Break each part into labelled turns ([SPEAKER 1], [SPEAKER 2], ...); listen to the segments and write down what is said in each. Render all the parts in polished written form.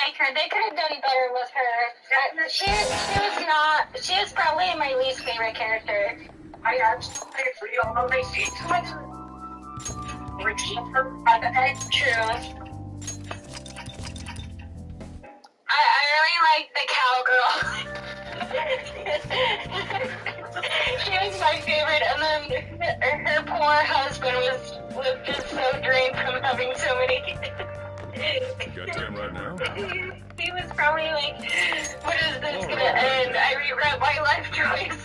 [SPEAKER 1] like her. They could have done better with her. She is probably my least favorite character.
[SPEAKER 2] I absolutely agree, although they seem to like redeem her by the end.
[SPEAKER 1] True. I really like the cowgirl. She was my favorite, and then her poor husband was just so drained from having so many kids.
[SPEAKER 3] Got time right now?
[SPEAKER 1] He was probably like, when is this gonna end? I regret my life choices.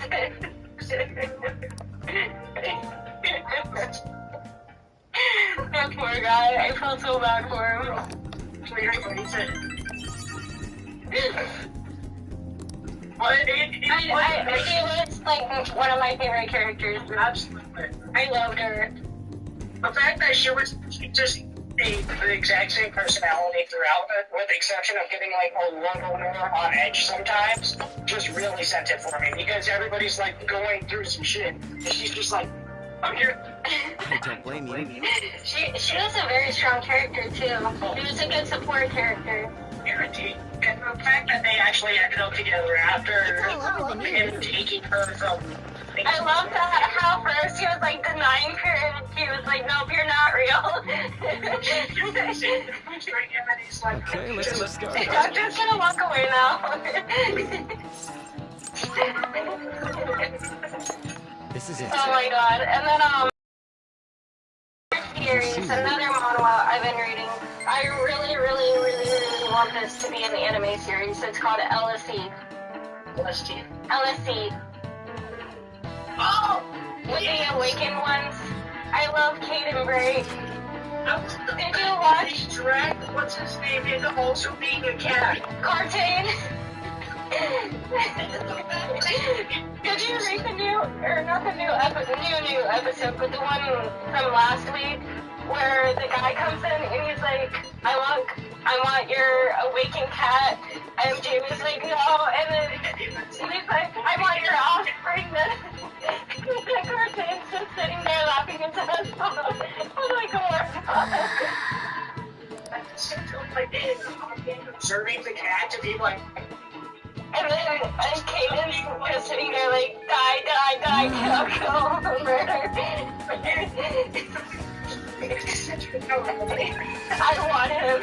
[SPEAKER 1] That poor guy. I felt so bad for him. She was like one of my favorite characters.
[SPEAKER 2] Absolutely.
[SPEAKER 1] I loved her.
[SPEAKER 2] The fact that she was just the exact same personality throughout it, with the exception of getting like a little more on edge sometimes, just really sent it for me, because everybody's like going through some shit, and she's just like, I'm here.
[SPEAKER 4] I don't blame you.
[SPEAKER 1] She was a very strong character too. She was a good support character.
[SPEAKER 2] Guaranteed. And the fact that they actually ended up together after him taking her from...
[SPEAKER 1] I love that how first he was like denying her and she was like, nope, you're not real.
[SPEAKER 4] Okay, let's go.
[SPEAKER 1] I'm just gonna walk away now.
[SPEAKER 4] This is it.
[SPEAKER 1] Oh my god. And then series, another manhwa I've been reading. I really want this to be an anime series. It's called LSE. LSE.
[SPEAKER 2] Oh!
[SPEAKER 1] With the awakened ones. I love Kate and Bray. Did you watch?
[SPEAKER 2] Drag, what's his name, and also being a cat.
[SPEAKER 1] Cartoon. Did you read the new, or not the new episode, but the one from last week, where the guy comes in and he's like, I want your awakened cat, and Jamie's like, no, and then he's like, I want your offspring, then the Cartoon's just sitting there laughing his ass off. I'm like, oh my god.
[SPEAKER 2] Like, observing the cat to be like...
[SPEAKER 1] And then Caden's just sitting there like, die, kill, murder. I want him.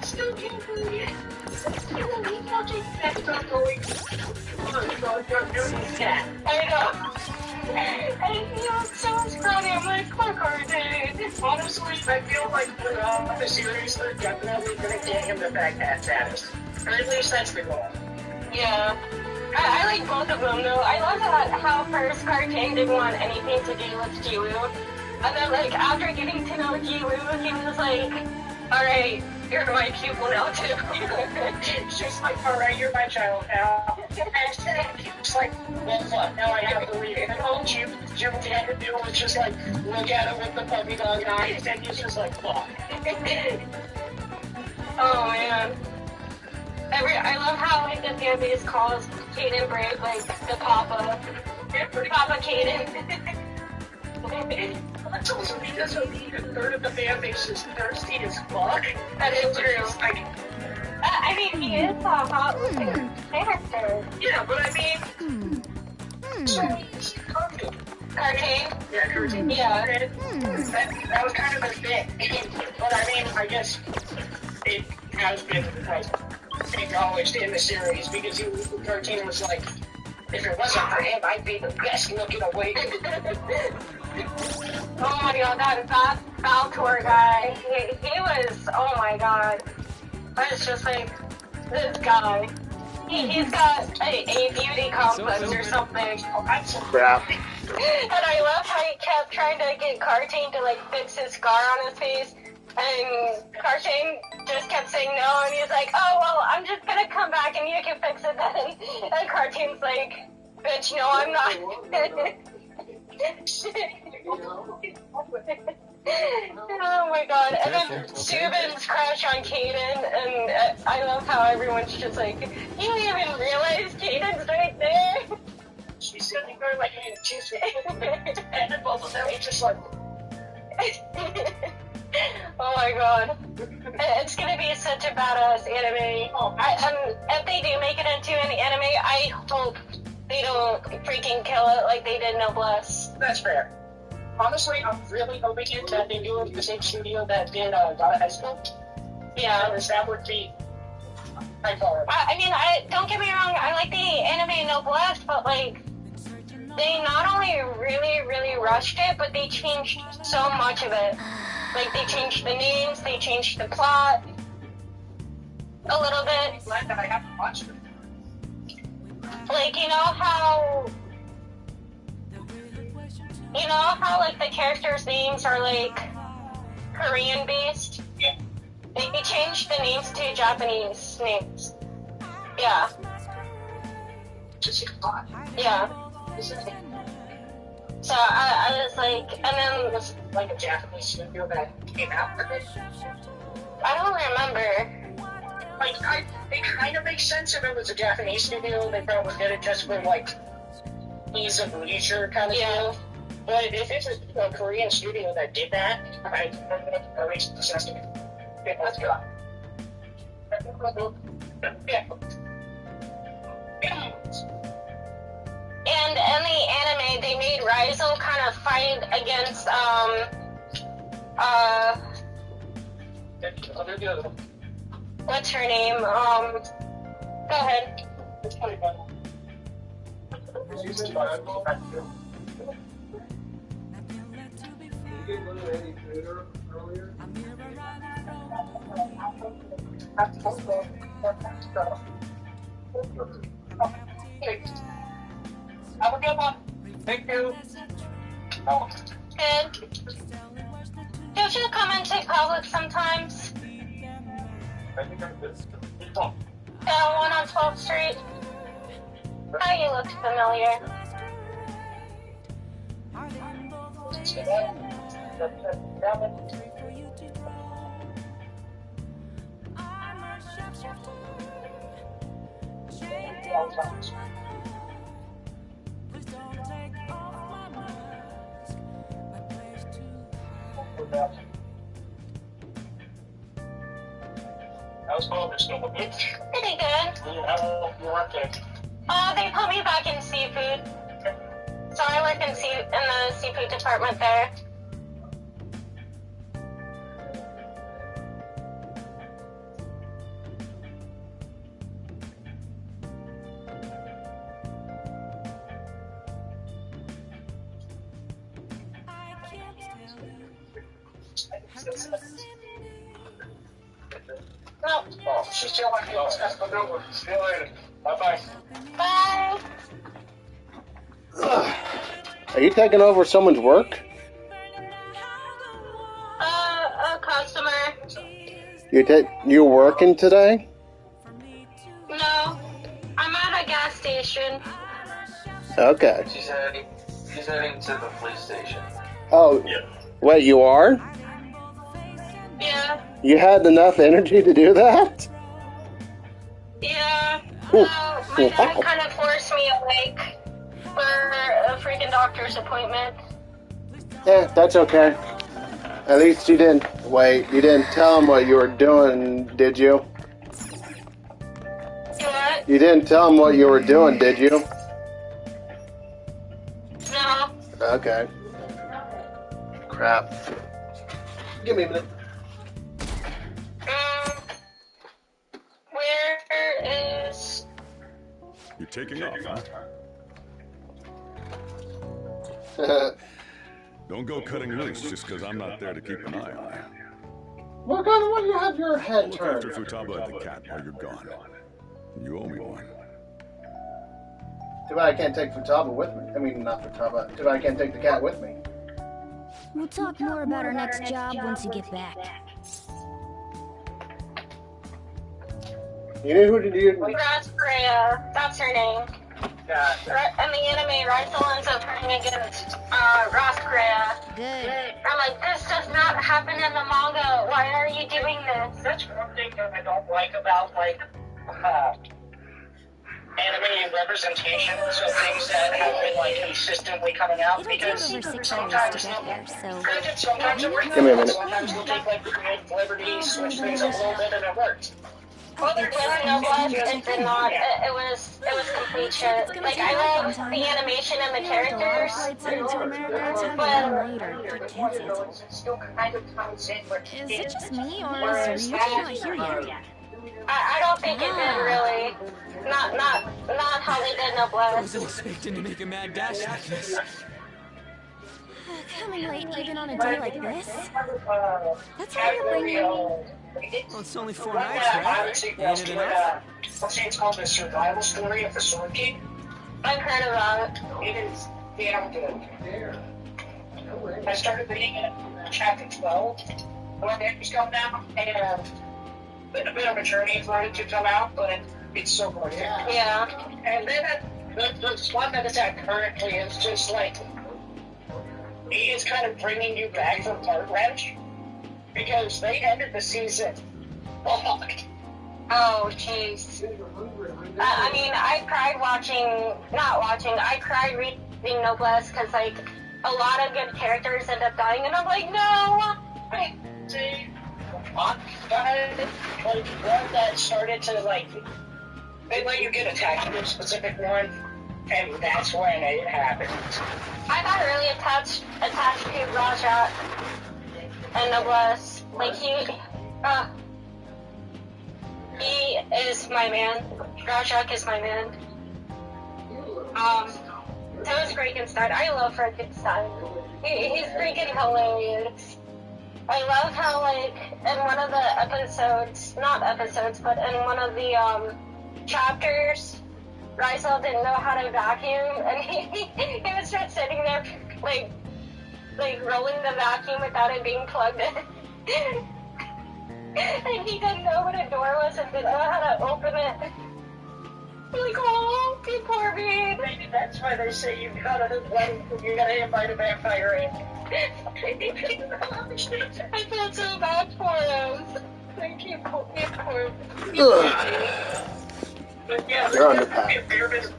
[SPEAKER 2] Still can't believe it.
[SPEAKER 1] I know. And he was so scrawny. I'm like, poor Cartoon.
[SPEAKER 2] Honestly, I feel like throughout the series, they're definitely going to get him the fat cat status. Or at least that's the goal.
[SPEAKER 1] Yeah. I like both of them, though. I love how first Cartoon didn't want anything to do with Jiwoo. And then, like, after getting to know Jiwoo, he was like, alright, you're my pupil now, too.
[SPEAKER 2] She's like, alright, you're my child now. And he was like, well, fuck, now I have to leave. And all Jiwoo had to do was just, like, look at him with the puppy dog eyes, and he's just like, fuck.
[SPEAKER 1] Oh, man. I love how, like, the fan base calls Caden Brave, like, the Papa. Papa Caden.
[SPEAKER 2] That's also because a third of the fan base is thirsty as fuck.
[SPEAKER 1] That is true. I mean, he is a hot-looking character.
[SPEAKER 2] Yeah, but I mean... So, Comput.
[SPEAKER 1] Cartoon?
[SPEAKER 2] Yeah, Cartoon.
[SPEAKER 1] Yeah.
[SPEAKER 2] That was kind of a thing. But I mean, I guess it has been, like, acknowledged in the series, because Cartoon was like, if it wasn't for him, I'd be the best looking awake.
[SPEAKER 1] Oh my god, that Baltor guy, he was, oh my god. I was just like, this guy. He's got a beauty complex or something.
[SPEAKER 2] Oh, that's crap.
[SPEAKER 1] And I love how he kept trying to get Cartoon to, like, fix his scar on his face. And Cartoon just kept saying no, and he's like, oh, well, I'm just gonna come back and you can fix it then. And Cartoon's like, bitch, no, I'm not. Oh my god. And then Subin's crush on Caden, and I love how everyone's just like, you didn't even realize Caden's right there.
[SPEAKER 2] She's sitting there like, she's and then both of them are just like...
[SPEAKER 1] Oh my god. It's gonna be such a badass anime. If they do make it into an anime, I hope they don't freaking kill it like they did Noblesse.
[SPEAKER 2] That's fair. Honestly, I'm really hoping that they do it with the same studio that did Donna High School.
[SPEAKER 1] Yeah.
[SPEAKER 2] Because that would be high quality.
[SPEAKER 1] I mean, don't get me wrong, I like the anime Noblesse, but like, they not only really, really rushed it, but they changed so much of it. Like, they changed the names, they changed the plot a little bit.
[SPEAKER 2] I'm glad that I haven't watched it.
[SPEAKER 1] Like, you know how like the characters' names are like Korean based?
[SPEAKER 2] Yeah.
[SPEAKER 1] They changed the names to Japanese names. Yeah.
[SPEAKER 2] Just a lot.
[SPEAKER 1] Yeah. So I was like, and then
[SPEAKER 2] It was like a Japanese studio that came out with it.
[SPEAKER 1] I don't remember.
[SPEAKER 2] Like, it kind of makes sense if it was a Japanese studio. They probably did it just for, like, ease of leisure kind of deal. But if it's a Korean studio that did that, I don't know if it makes sense to me. Okay, let's go. Yeah.
[SPEAKER 1] And in the anime, they made Raizo kind of fight against, what's her name? Go ahead.
[SPEAKER 2] Have a good one. Thank you. Oh.
[SPEAKER 1] Good. Don't you come and take public sometimes?
[SPEAKER 2] I think I'm good.
[SPEAKER 1] That one on 12th Street? Oh, you looked familiar.
[SPEAKER 2] How's college going?
[SPEAKER 1] Pretty good.
[SPEAKER 2] How you working?
[SPEAKER 1] They put me back in seafood. So I work in the seafood department there. No.
[SPEAKER 2] Oh, she's still like, oh, that's the good one. See you later. Bye-bye.
[SPEAKER 1] Bye.
[SPEAKER 3] Are you taking over someone's work?
[SPEAKER 1] A customer.
[SPEAKER 3] You're working today?
[SPEAKER 1] No. I'm at a gas station.
[SPEAKER 3] Okay.
[SPEAKER 5] She's heading to the police station.
[SPEAKER 3] Oh, wait, you are?
[SPEAKER 1] Yeah.
[SPEAKER 3] You had enough energy to do that?
[SPEAKER 1] Yeah. Well, my dad kind of forced me awake for a freaking doctor's appointment.
[SPEAKER 3] Yeah, that's okay. At least you didn't tell him what you were doing, did you?
[SPEAKER 1] What?
[SPEAKER 3] You didn't tell him what you were doing, did you?
[SPEAKER 1] No.
[SPEAKER 3] Okay. Crap. Give me a minute.
[SPEAKER 1] Where is...
[SPEAKER 6] You're taking off, huh?
[SPEAKER 3] What
[SPEAKER 6] Don't go cutting loose just because I'm not there to keep an eye on you.
[SPEAKER 3] kind of way you have your head
[SPEAKER 6] Look after
[SPEAKER 3] turned?
[SPEAKER 6] Futaba and the cat while you're gone. You owe me one.
[SPEAKER 3] Too bad I can't take Futaba with me. I mean, not Futaba. Too bad I can't take the cat with me.
[SPEAKER 7] We'll talk more about our next job once you get back.
[SPEAKER 3] You knew who to do?
[SPEAKER 1] Rasprea. That's her name.
[SPEAKER 2] Yeah.
[SPEAKER 1] In the anime, Raizel ends up turning against Rasprea.
[SPEAKER 7] Good.
[SPEAKER 1] I'm like, this does not happen in the manga. Why are you doing this?
[SPEAKER 2] That's one thing that I don't like about, like, anime representations of things that have been like consistently coming out,
[SPEAKER 7] It'll take
[SPEAKER 2] because
[SPEAKER 7] over 6
[SPEAKER 2] sometimes
[SPEAKER 7] hours to get here, so...
[SPEAKER 2] granted, sometimes it works.
[SPEAKER 3] Give me a minute.
[SPEAKER 2] Sometimes they'll take like the creative liberty, switch things up a little bit, and it works.
[SPEAKER 1] Well, there was no blood. It did not. It was complete shit. Like, I love the animation and the characters, but
[SPEAKER 7] Is it just me, or is Ryuki not here yet?
[SPEAKER 1] I don't think it did really. Not how they did no
[SPEAKER 4] I
[SPEAKER 1] blood.
[SPEAKER 4] wasn't expecting to make a mad dash like this.
[SPEAKER 7] Coming late even on a day like this? That's why you're bringing me...
[SPEAKER 4] Well, it's only 4 nights,
[SPEAKER 2] I
[SPEAKER 4] right?
[SPEAKER 2] would say
[SPEAKER 4] Ain't it enough?
[SPEAKER 2] let's say it's called the survival story of the Sword King.
[SPEAKER 1] I've heard about it.
[SPEAKER 2] It is damn good. I started reading it in chapter 12 when the was coming out, and a bit of a journey for it to come out, but it's so good.
[SPEAKER 1] Yeah.
[SPEAKER 2] And then the one that it's at currently is just like, it's kind of bringing you back from Heart Wrench, because they ended the season fucked.
[SPEAKER 1] Oh, jeez. I mean, I cried I cried reading Noblesse, because, like, a lot of good characters end up dying, and I'm like, no!
[SPEAKER 2] See, like, one that started to, like, they let you get attached to a specific one, and that's when it happened.
[SPEAKER 1] I got really attached to Rajat and Noblesse. Like, he is my man. Rajak is my man. So is Frankenstein. I love Frankenstein. He's freaking hilarious. I love how, like, in one of the episodes, not episodes, but in one of the, chapters, Rysel didn't know how to vacuum, and he was just sitting there, like rolling the vacuum without it being plugged in. And he didn't know what a door was and didn't know how to open it. Like, oh, poor me.
[SPEAKER 2] Maybe that's why they say you gotta invite a vampire in.
[SPEAKER 1] I felt so bad for him. Like, he poor.
[SPEAKER 2] But yeah,
[SPEAKER 3] You're underpacked.
[SPEAKER 2] because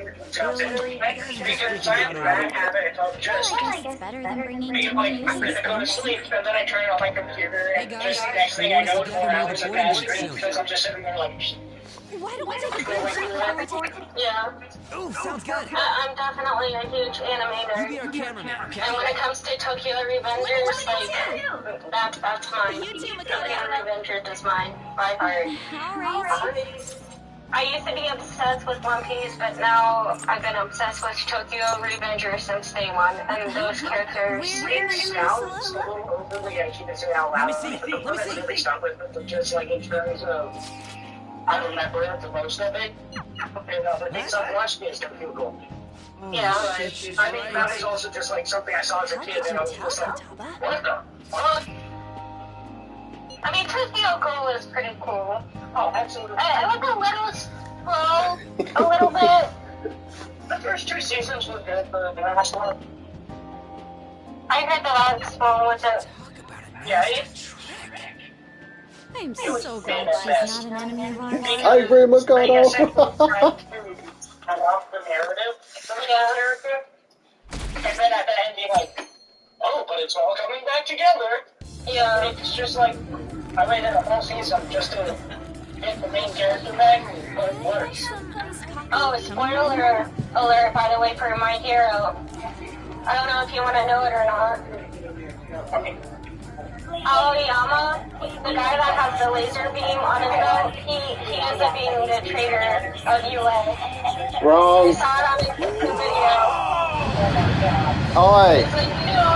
[SPEAKER 2] I have a bad habit of just
[SPEAKER 7] It's better than bringing
[SPEAKER 2] being
[SPEAKER 7] too
[SPEAKER 2] like,
[SPEAKER 7] many
[SPEAKER 2] I'm gonna
[SPEAKER 7] useless
[SPEAKER 2] go to
[SPEAKER 7] things.
[SPEAKER 2] sleep, and then I turn on my computer, and
[SPEAKER 4] Hey,
[SPEAKER 2] just the
[SPEAKER 4] guys.
[SPEAKER 2] next thing I know,
[SPEAKER 4] Hey,
[SPEAKER 2] 4 hours have passed
[SPEAKER 4] soon.
[SPEAKER 2] because I'm just sitting there like,
[SPEAKER 7] Why don't we take a quick break before we take...
[SPEAKER 1] Yeah.
[SPEAKER 4] Ooh, sounds good.
[SPEAKER 1] I'm definitely a huge
[SPEAKER 4] You
[SPEAKER 1] animator.
[SPEAKER 4] be our cameraman, okay?
[SPEAKER 1] And when it comes to Tokyo Revengers, like, that's mine.
[SPEAKER 7] You too,
[SPEAKER 1] Tokyo
[SPEAKER 7] Makoto.
[SPEAKER 1] Revengers is mine, by heart.
[SPEAKER 7] Alright.
[SPEAKER 1] I used to be obsessed with One Piece, but now I've been obsessed with Tokyo Revengers since day one, and those characters.
[SPEAKER 7] We're
[SPEAKER 2] sounds a little overly, I can't say it out loud.
[SPEAKER 4] Let me see.
[SPEAKER 2] Really stuck with it, but just like in terms of, I remember the most of it, and the things I've watched is kind of feel cool.
[SPEAKER 1] Yeah.
[SPEAKER 2] I think that is also just like something I saw as a
[SPEAKER 7] How
[SPEAKER 2] kid,
[SPEAKER 7] could
[SPEAKER 2] and I
[SPEAKER 7] you
[SPEAKER 2] was
[SPEAKER 7] tell,
[SPEAKER 2] just like,
[SPEAKER 7] Futaba?
[SPEAKER 2] what the fuck?
[SPEAKER 1] I mean, Tokyo Ghoul is pretty cool.
[SPEAKER 2] Oh, absolutely.
[SPEAKER 1] I like a little slow, a little bit.
[SPEAKER 2] The first 2 seasons were good, but the last one,
[SPEAKER 1] I heard the last one was a...
[SPEAKER 2] yeah,
[SPEAKER 7] I'm so glad she's not an enemy of ours.
[SPEAKER 3] I agree,
[SPEAKER 2] I guess I
[SPEAKER 3] Makoto.
[SPEAKER 2] was trying to cut off the narrative from the character, and then at the end be like, oh, but it's all coming back together.
[SPEAKER 1] Yeah.
[SPEAKER 2] It's just like, I waited a whole season just to get the main character back, but it works.
[SPEAKER 1] Oh, spoiler alert, by the way, for My Hero. I don't know if you want to know it or not.
[SPEAKER 2] I mean,
[SPEAKER 1] Aoyama, the guy that has the laser beam on his belt, he ends up being the traitor of UA.
[SPEAKER 3] Wrong.
[SPEAKER 1] I saw it on the video.
[SPEAKER 3] Oi.
[SPEAKER 1] It's like, no!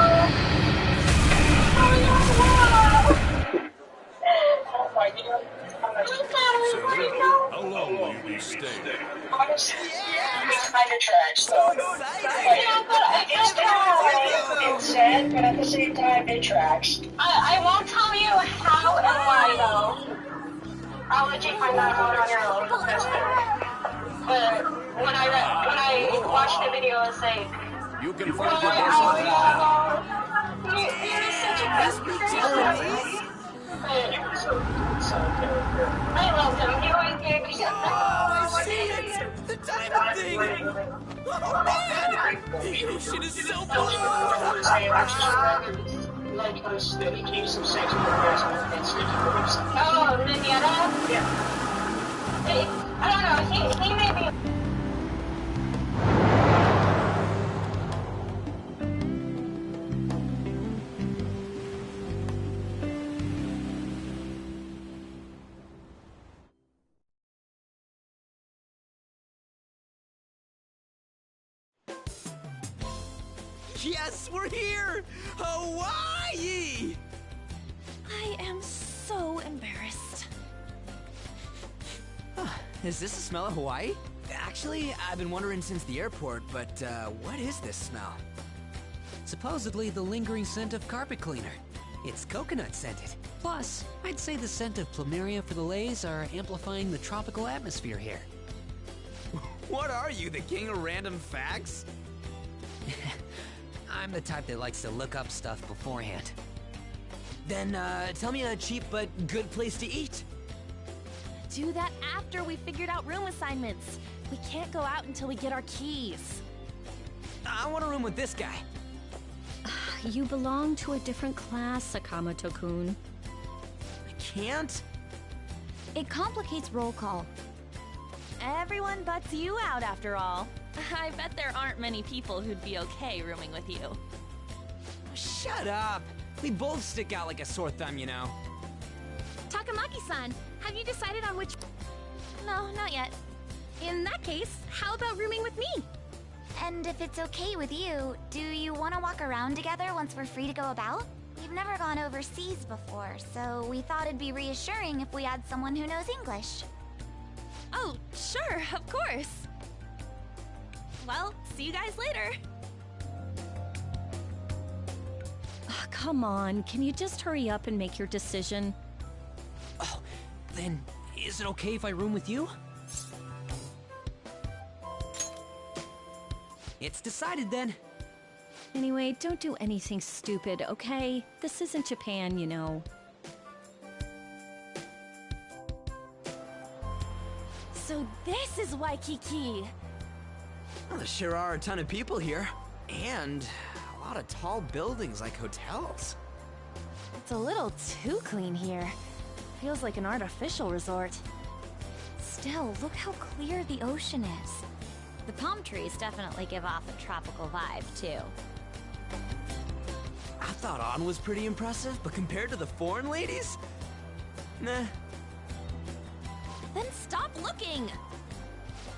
[SPEAKER 2] oh my god.
[SPEAKER 6] How long will you be staying?
[SPEAKER 2] Honestly, it's kind of trash, though.
[SPEAKER 1] Yeah, but
[SPEAKER 2] It's sad, but at the same time, it tracks.
[SPEAKER 1] I won't tell you how and why, though. I'll let you find that out on your own. But when I watched the video, it's like,
[SPEAKER 6] You can
[SPEAKER 1] oh,
[SPEAKER 6] find your best
[SPEAKER 1] Aoyama, you're such a best I love him. He always gave me
[SPEAKER 4] Oh man! The ocean is so blue!
[SPEAKER 2] I just read like a steady case of sexual harassment and sticky fingers.
[SPEAKER 1] Oh, Vignetta?
[SPEAKER 2] Yeah.
[SPEAKER 1] I don't know, he made me...
[SPEAKER 4] Yes, we're here! Hawaii!
[SPEAKER 7] I am so embarrassed.
[SPEAKER 4] Is this the smell of Hawaii? Actually, I've been wondering since the airport, but what is this smell? Supposedly the lingering scent of carpet cleaner. It's coconut scented. Plus, I'd say the scent of plumeria for the lays are amplifying the tropical atmosphere here. What are you, the king of random facts? I'm the type that likes to look up stuff beforehand. Then, tell me a cheap but good place to eat.
[SPEAKER 7] Do that after we figured out room assignments. We can't go out until we get our keys.
[SPEAKER 4] I want a room with this guy.
[SPEAKER 7] You belong to a different class, Sakamoto-kun.
[SPEAKER 4] I can't?
[SPEAKER 7] It complicates roll call. Everyone butts you out after all. I bet there aren't many people who'd be okay rooming with you.
[SPEAKER 4] Shut up! We both stick out like a sore thumb, you know.
[SPEAKER 7] Takamaki-san, have you decided on which... No, not yet. In that case, how about rooming with me?
[SPEAKER 8] And if it's okay with you, do you want to walk around together once we're free to go about? We've never gone overseas before, so we thought it'd be reassuring if we had someone who knows English.
[SPEAKER 7] Oh, sure, of course. Well, see you guys later. Come on, can you just hurry up and make your decision?
[SPEAKER 4] Oh, then is it okay if I room with you? It's decided then.
[SPEAKER 7] Anyway, don't do anything stupid, okay? This isn't Japan, you know. So this is Waikiki!
[SPEAKER 4] Well, there sure are a ton of people here. And a lot of tall buildings like hotels.
[SPEAKER 7] It's a little too clean here. Feels like an artificial resort.
[SPEAKER 8] Still, look how clear the ocean is. The palm trees definitely give off a tropical vibe, too.
[SPEAKER 4] I thought An was pretty impressive, but compared to the foreign ladies? Nah.
[SPEAKER 7] Then stop looking!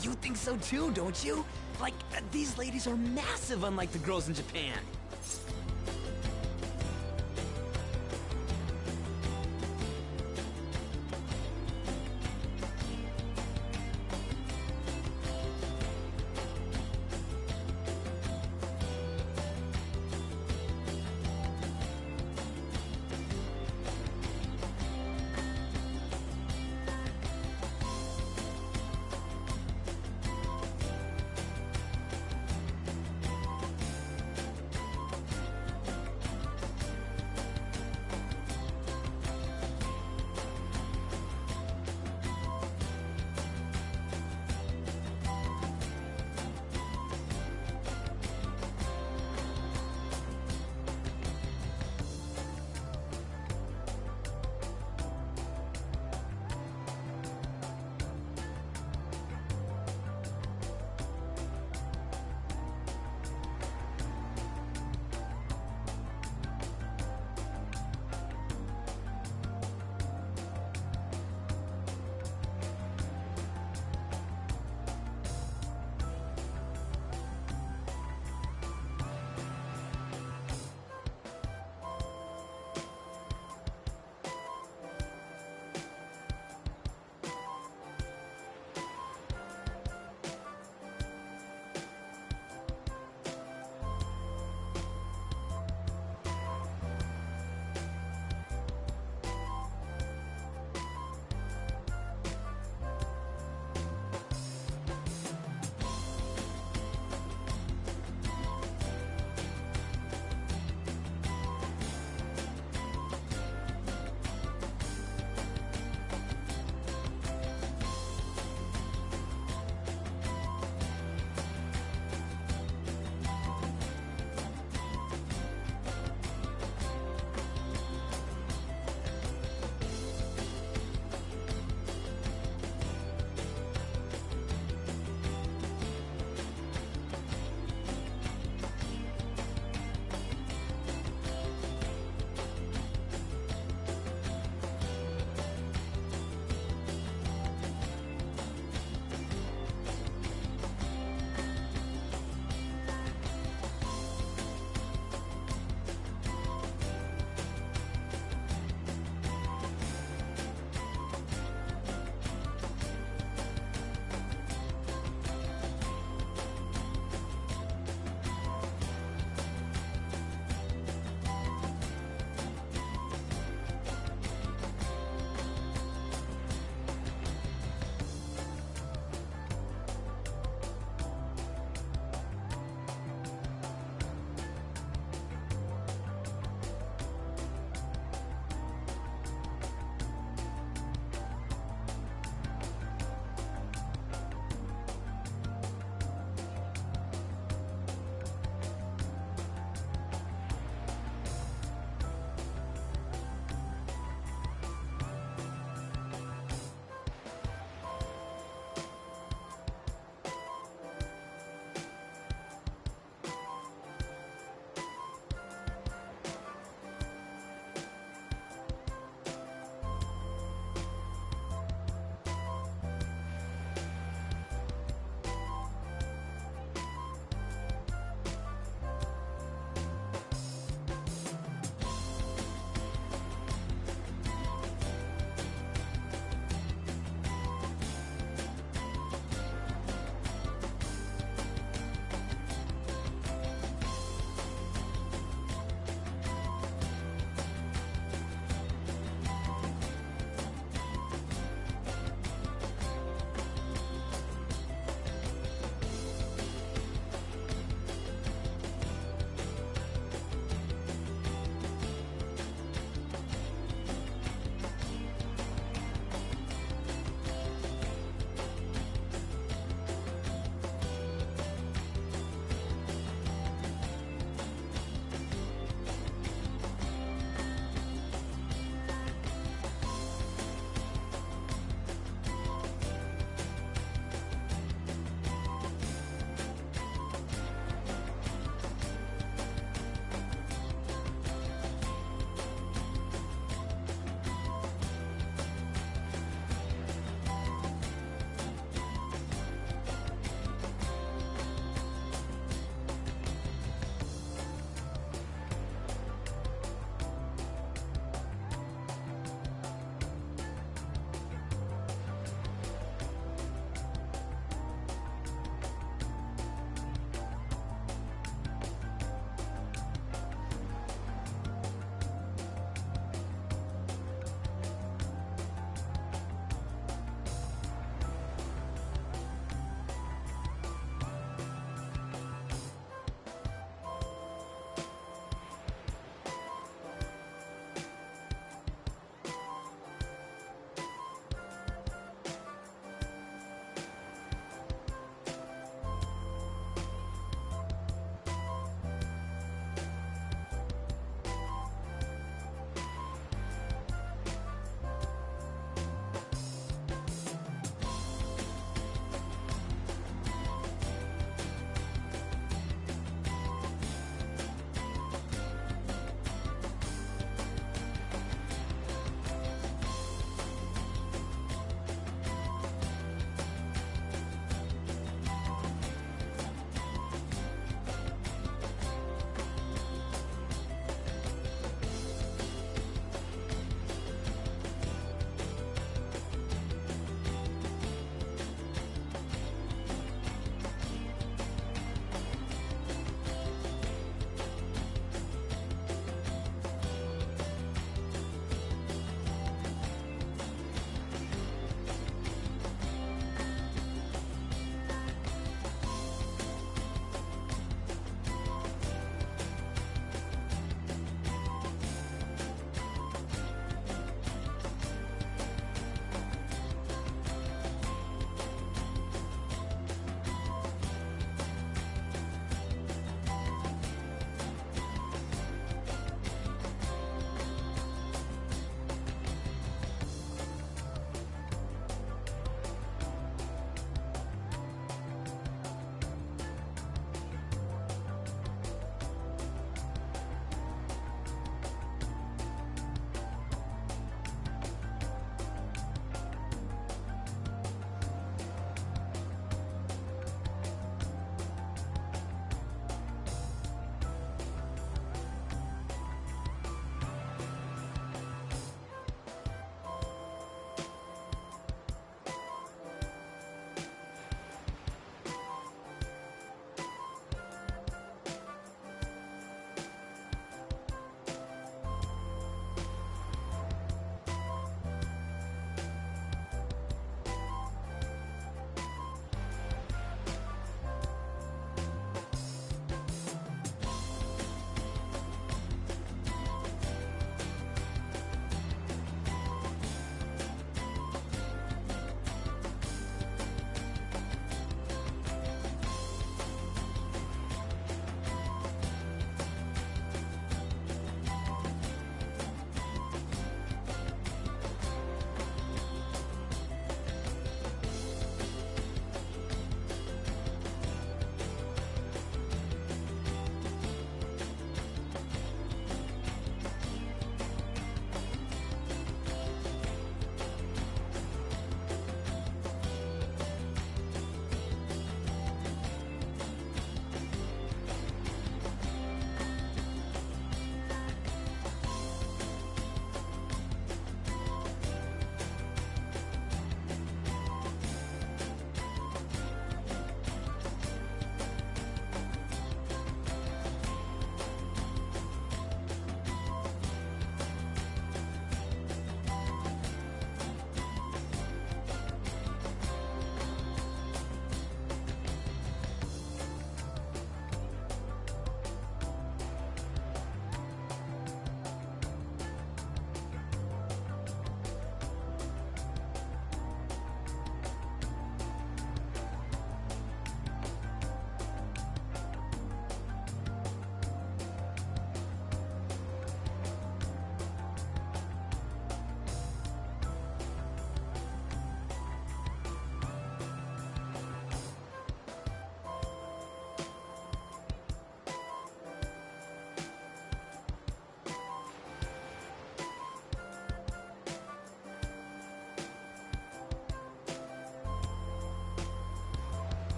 [SPEAKER 4] You think so too, don't you? Like, these ladies are massive unlike the girls in Japan.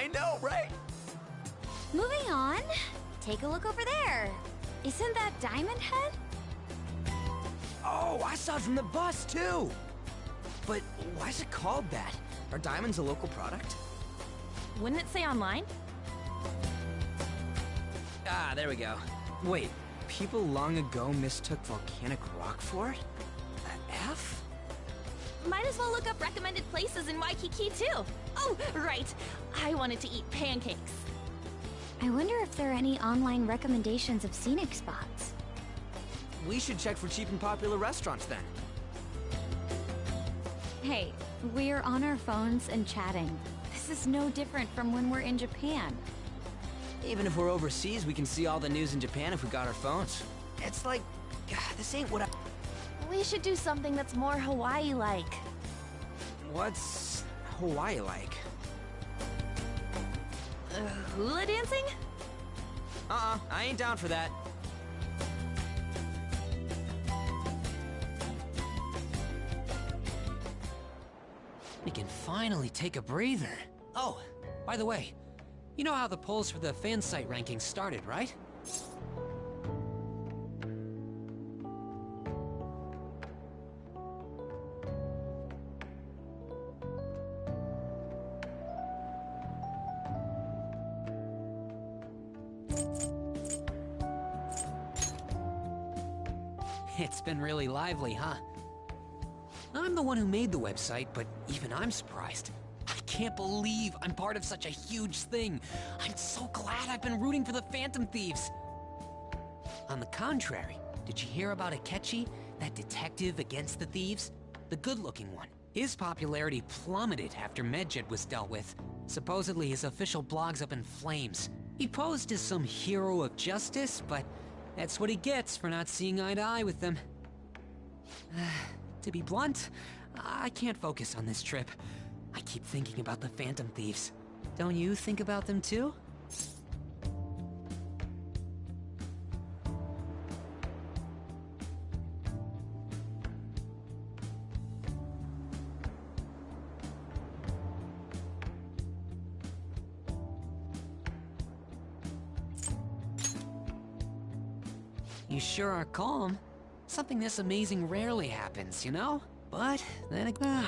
[SPEAKER 4] I know, right?
[SPEAKER 8] Moving on. Take a look over there. Isn't that Diamond Head?
[SPEAKER 4] Oh, I saw it from the bus, too! But why is it called that? Are diamonds a local product?
[SPEAKER 7] Wouldn't it say online?
[SPEAKER 4] Ah, there we go. Wait, people long ago mistook volcanic rock for it? A F?
[SPEAKER 7] Might as well look up recommended places in Waikiki too. Oh, right. I wanted to eat pancakes.
[SPEAKER 8] I wonder if there are any online recommendations of scenic spots.
[SPEAKER 4] We should check for cheap and popular restaurants then.
[SPEAKER 8] Hey, we're on our phones and chatting. This is no different from when we're in Japan.
[SPEAKER 4] Even if we're overseas, we can see all the news in Japan if we got our phones. It's like, this ain't what I...
[SPEAKER 7] We should do something that's more Hawaii-like.
[SPEAKER 4] What's Hawaii like?
[SPEAKER 7] Hula dancing?
[SPEAKER 4] I ain't down for that. We can finally take a breather. Oh, by the way, you know how the polls for the fan site rankings started, right? It's been really lively, huh? I'm the one who made the website, but even I'm surprised. I can't believe I'm part of such a huge thing. I'm so glad I've been rooting for the Phantom Thieves. On the contrary, did you hear about Akechi, that detective against the thieves? The good-looking one. His popularity plummeted after Medjet was dealt with. Supposedly his official blog's up in flames. He posed as some hero of justice, but that's what he gets for not seeing eye to eye with them. To be blunt, I can't focus on this trip. I keep thinking about the Phantom Thieves. Don't you think about them too? You sure are calm. Something this amazing rarely happens, you know? But then again...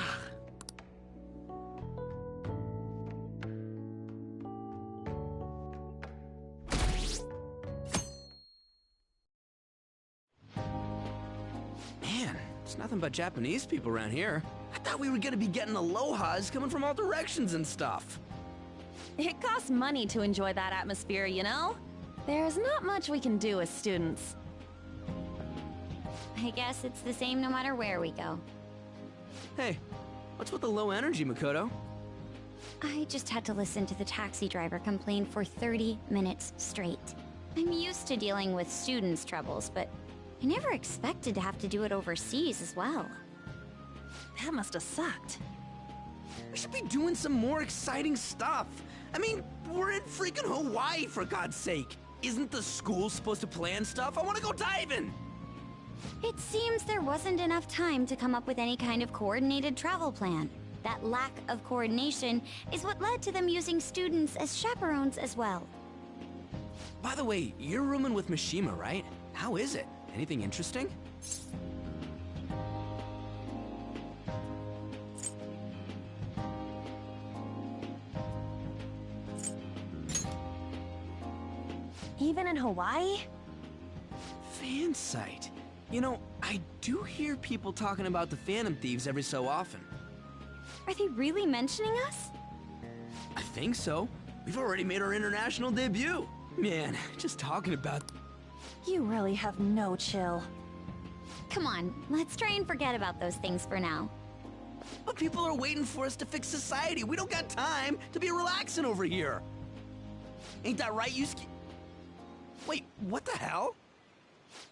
[SPEAKER 4] Man, it's nothing but Japanese people around here. I thought we were gonna be getting alohas coming from all directions and stuff.
[SPEAKER 7] It costs money to enjoy that atmosphere, you know? There's not much we can do as students.
[SPEAKER 8] I guess it's the same no matter where we go.
[SPEAKER 4] Hey, what's with the low energy, Makoto?
[SPEAKER 8] I just had to listen to the taxi driver complain for 30 minutes straight. I'm used to dealing with students' troubles, but I never expected to have to do it overseas as well.
[SPEAKER 7] That must have sucked.
[SPEAKER 4] We should be doing some more exciting stuff. I mean, we're in freaking Hawaii, for God's sake. Isn't the school supposed to plan stuff? I want to go diving!
[SPEAKER 8] It seems there wasn't enough time to come up with any kind of coordinated travel plan. That lack of coordination is what led to them using students as chaperones as well.
[SPEAKER 4] By the way, you're rooming with Mishima, right? How is it? Anything interesting?
[SPEAKER 7] Even in Hawaii?
[SPEAKER 4] Fan site. You know, I do hear people talking about the Phantom Thieves every so often.
[SPEAKER 8] Are they really mentioning us?
[SPEAKER 4] I think so. We've already made our international debut. Man, just talking about...
[SPEAKER 7] You really have no chill.
[SPEAKER 8] Come on, let's try and forget about those things for now.
[SPEAKER 4] But people are waiting for us to fix society. We don't got time to be relaxing over here. Ain't that right, Yusuke? Wait, what the hell?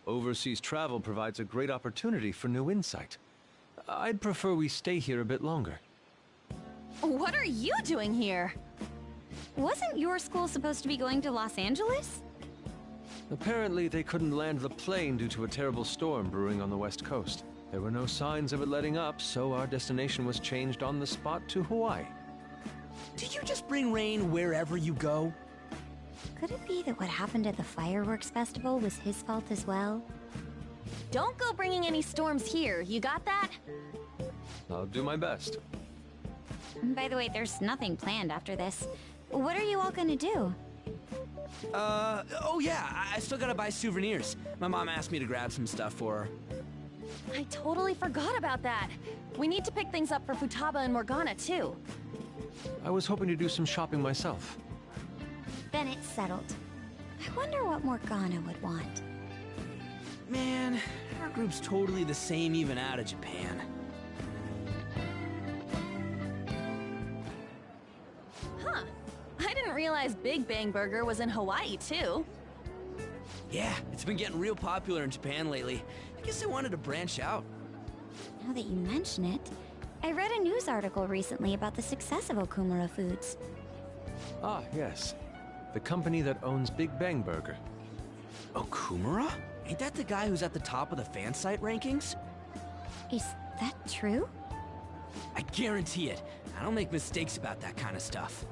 [SPEAKER 9] Overseas travel provides a great opportunity for new insight. I'd prefer we stay here a bit longer.
[SPEAKER 7] What are you doing here?
[SPEAKER 8] Wasn't your school supposed to be going to Los Angeles?
[SPEAKER 9] Apparently, they couldn't land the plane due to a terrible storm brewing on the west coast. There were no signs of it letting up, so our destination was changed on the spot to Hawaii.
[SPEAKER 4] Do you just bring rain wherever you go?
[SPEAKER 8] Could it be that what happened at the fireworks festival was his fault as well?
[SPEAKER 7] Don't go bringing any storms here, you got that?
[SPEAKER 9] I'll do my best.
[SPEAKER 8] By the way, there's nothing planned after this. What are you all gonna do?
[SPEAKER 4] Oh yeah, I still gotta buy souvenirs. My mom asked me to grab some stuff for her.
[SPEAKER 7] I totally forgot about that. We need to pick things up for Futaba and Morgana, too.
[SPEAKER 9] I was hoping to do some shopping myself.
[SPEAKER 8] Then it's settled. I wonder what Morgana would want.
[SPEAKER 4] Man, our group's totally the same even out of Japan.
[SPEAKER 7] Huh. I didn't realize Big Bang Burger was in Hawaii, too.
[SPEAKER 4] Yeah, it's been getting real popular in Japan lately. I guess I wanted to branch out.
[SPEAKER 8] Now that you mention it, I read a news article recently about the success of Okumura Foods.
[SPEAKER 9] Ah, yes. The company that owns Big Bang Burger.
[SPEAKER 4] Okumura? Ain't that the guy who's at the top of the fan site rankings?
[SPEAKER 8] Is that true?
[SPEAKER 4] I guarantee it. I don't make mistakes about that kind of stuff.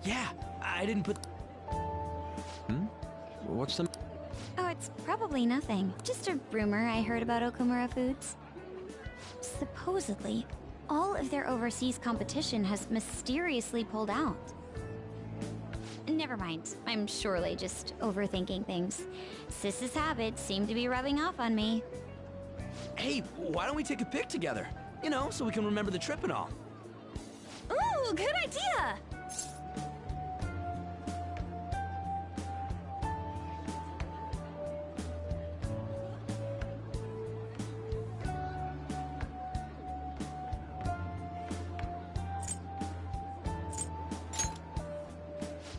[SPEAKER 4] Yeah, I didn't put...
[SPEAKER 9] What's the...
[SPEAKER 8] Oh, it's probably nothing. Just a rumor I heard about Okumura Foods. Supposedly, all of their overseas competition has mysteriously pulled out. Never mind. I'm surely just overthinking things. Sis's habits seem to be rubbing off on me.
[SPEAKER 4] Hey, why don't we take a pic together? You know, so we can remember the trip and all.
[SPEAKER 7] Ooh, good idea!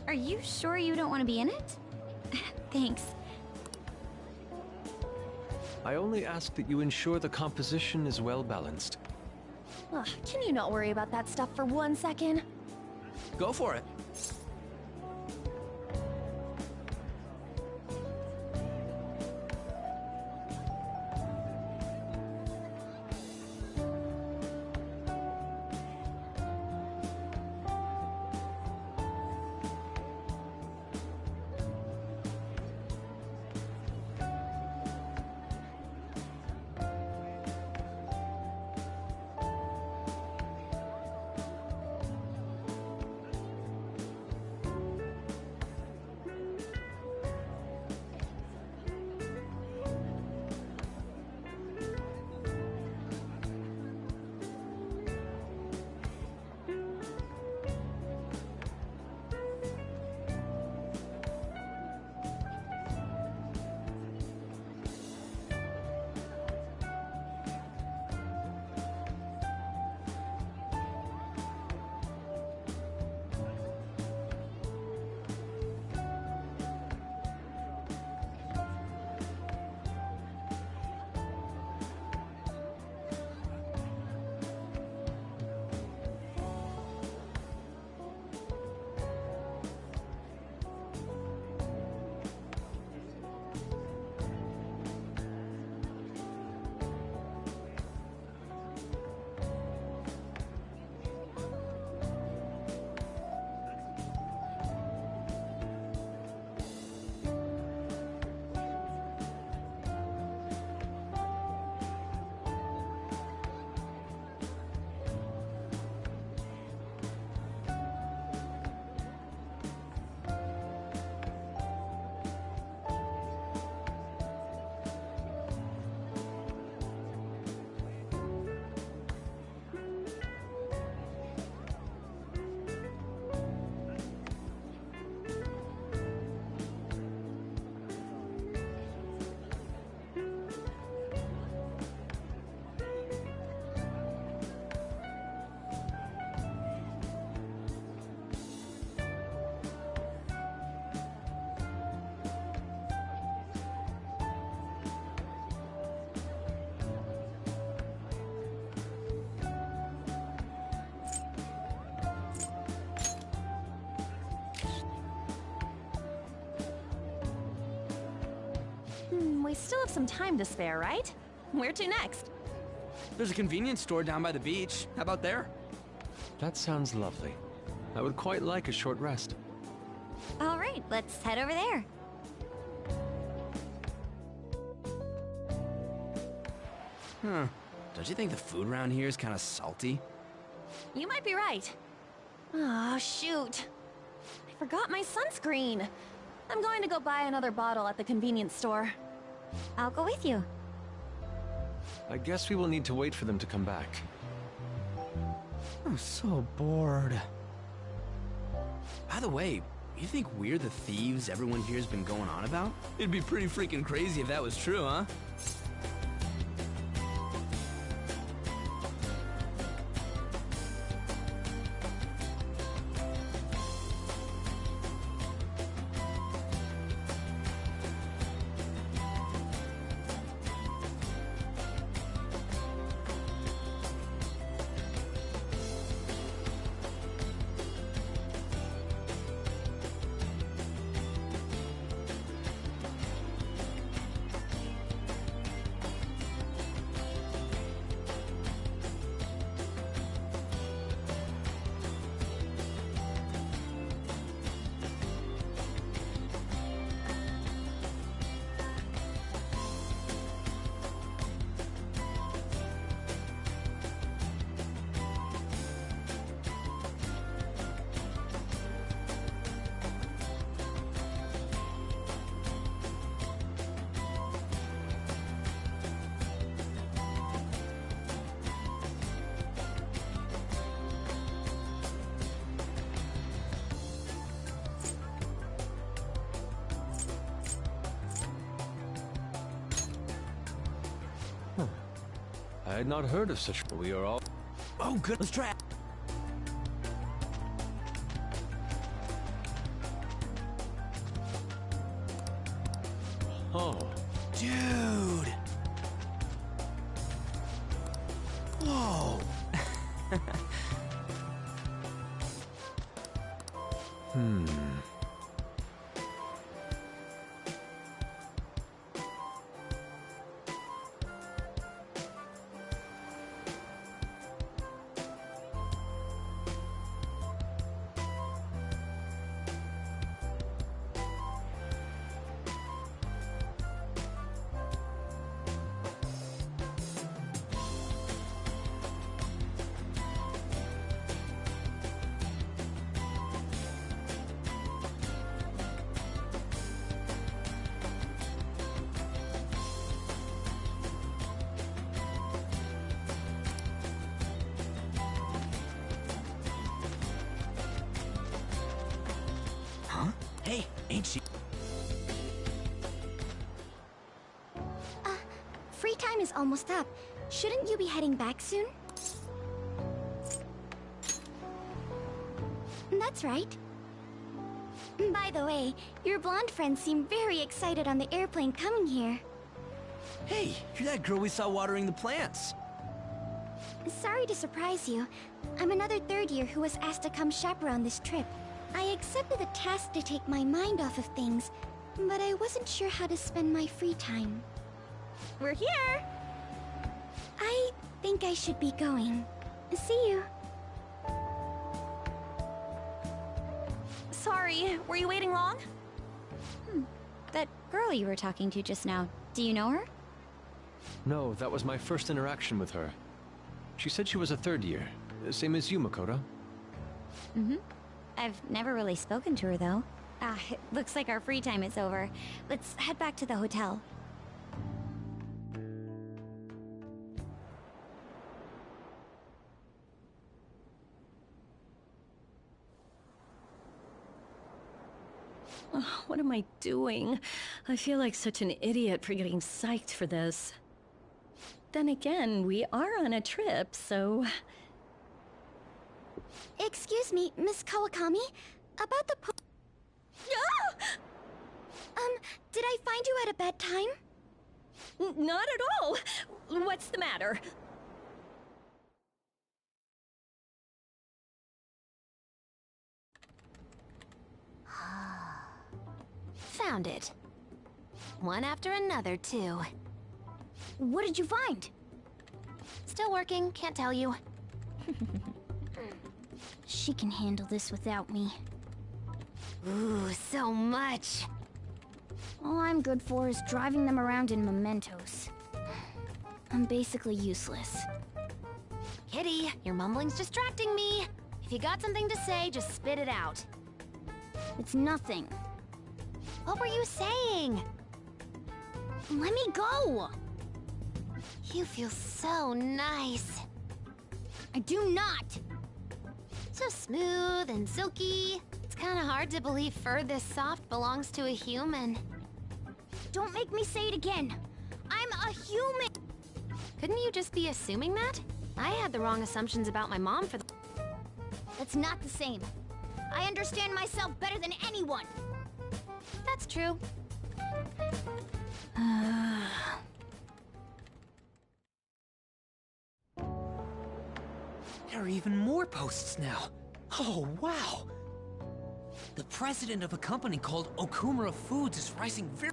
[SPEAKER 8] Are you sure you don't want to be in it? Thanks.
[SPEAKER 9] I only ask that you ensure the composition is well balanced.
[SPEAKER 7] Ugh, can you not worry about that stuff for 1 second?
[SPEAKER 4] Go for it.
[SPEAKER 7] We still have some time to spare, right? Where to next?
[SPEAKER 4] There's a convenience store down by the beach. How about there?
[SPEAKER 9] That sounds lovely. I would quite like a short rest.
[SPEAKER 8] All right, let's head over there.
[SPEAKER 4] Huh. Don't you think the food around here is kind of salty?
[SPEAKER 7] You might be right. Oh, shoot. I forgot my sunscreen. I'm going to go buy another bottle at the convenience store.
[SPEAKER 8] I'll go with you.
[SPEAKER 9] I guess we will need to wait for them to come back.
[SPEAKER 4] I'm so bored. By the way, you think we're the thieves everyone here's been going on about? It'd be pretty freaking crazy if that was true, huh?
[SPEAKER 9] I had not heard of such. We are all.
[SPEAKER 4] Oh, good. Let's try it.
[SPEAKER 9] Oh.
[SPEAKER 4] Dude! Whoa! Huh? Hey, ain't she?
[SPEAKER 8] Free time is almost up. Shouldn't you be heading back soon? That's right. By the way, your blonde friends seem very excited on the airplane coming here.
[SPEAKER 4] Hey, you're that girl we saw watering the plants.
[SPEAKER 8] Sorry to surprise you. I'm another third year who was asked to come chaperone this trip. I accepted the task to take my mind off of things, but I wasn't sure how to spend my free time.
[SPEAKER 7] We're here!
[SPEAKER 8] I think I should be going. See you.
[SPEAKER 7] Sorry, were you waiting long?
[SPEAKER 8] That girl you were talking to just now, do you know her?
[SPEAKER 9] No, that was my first interaction with her. She said she was a third year, same as you, Makoto.
[SPEAKER 8] I've never really spoken to her, though. It looks like our free time is over. Let's head back to the hotel.
[SPEAKER 10] What am I doing? I feel like such an idiot for getting psyched for this. Then again, we are on a trip, so...
[SPEAKER 8] Excuse me, Miss Kawakami? About the did I find you at a bad time?
[SPEAKER 10] Not at all! What's the matter?
[SPEAKER 7] Found it.
[SPEAKER 11] One after another, too.
[SPEAKER 8] What did you find?
[SPEAKER 11] Still working, can't tell you.
[SPEAKER 8] She can handle this without me.
[SPEAKER 11] Ooh, so much.
[SPEAKER 8] All I'm good for is driving them around in mementos. I'm basically useless.
[SPEAKER 11] Kitty, your mumbling's distracting me. If you got something to say, just spit it out.
[SPEAKER 8] It's nothing.
[SPEAKER 11] What were you saying?
[SPEAKER 8] Let me go!
[SPEAKER 11] You feel so nice.
[SPEAKER 8] I do not!
[SPEAKER 11] So smooth and silky. It's kind of hard to believe fur this soft belongs to a human.
[SPEAKER 8] Don't make me say it again! I'm a human!
[SPEAKER 11] Couldn't you just be assuming that? I had the wrong assumptions about my mom for the...
[SPEAKER 8] That's not the same. I understand myself better than anyone!
[SPEAKER 11] That's true.
[SPEAKER 4] There are even more posts now. Oh, wow! The president of a company called Okumura Foods is rising very...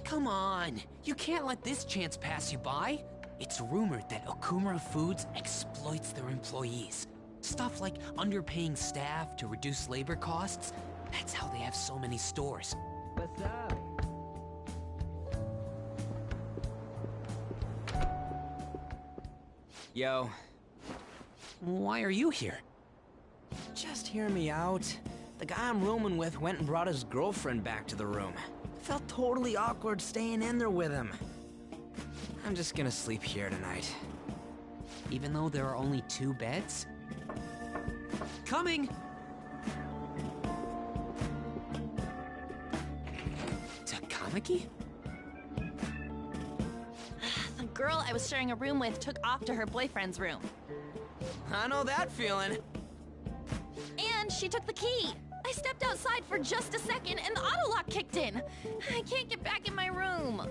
[SPEAKER 4] Come on! You can't let this chance pass you by! It's rumored that Okumura Foods exploits their employees. Stuff like underpaying staff to reduce labor costs. That's how they have so many stores.
[SPEAKER 12] What's up?
[SPEAKER 4] Yo. Why are you here? Just hear me out. The guy I'm rooming with went and brought his girlfriend back to the room. Felt totally awkward staying in there with him. I'm just gonna sleep here tonight. Even though there are only 2 beds? Coming! Takamaki?
[SPEAKER 7] The girl I was sharing a room with took off to her boyfriend's room.
[SPEAKER 4] I know that feeling.
[SPEAKER 7] And she took the key. I stepped outside for just a second and the auto lock kicked in. I can't get back in my room.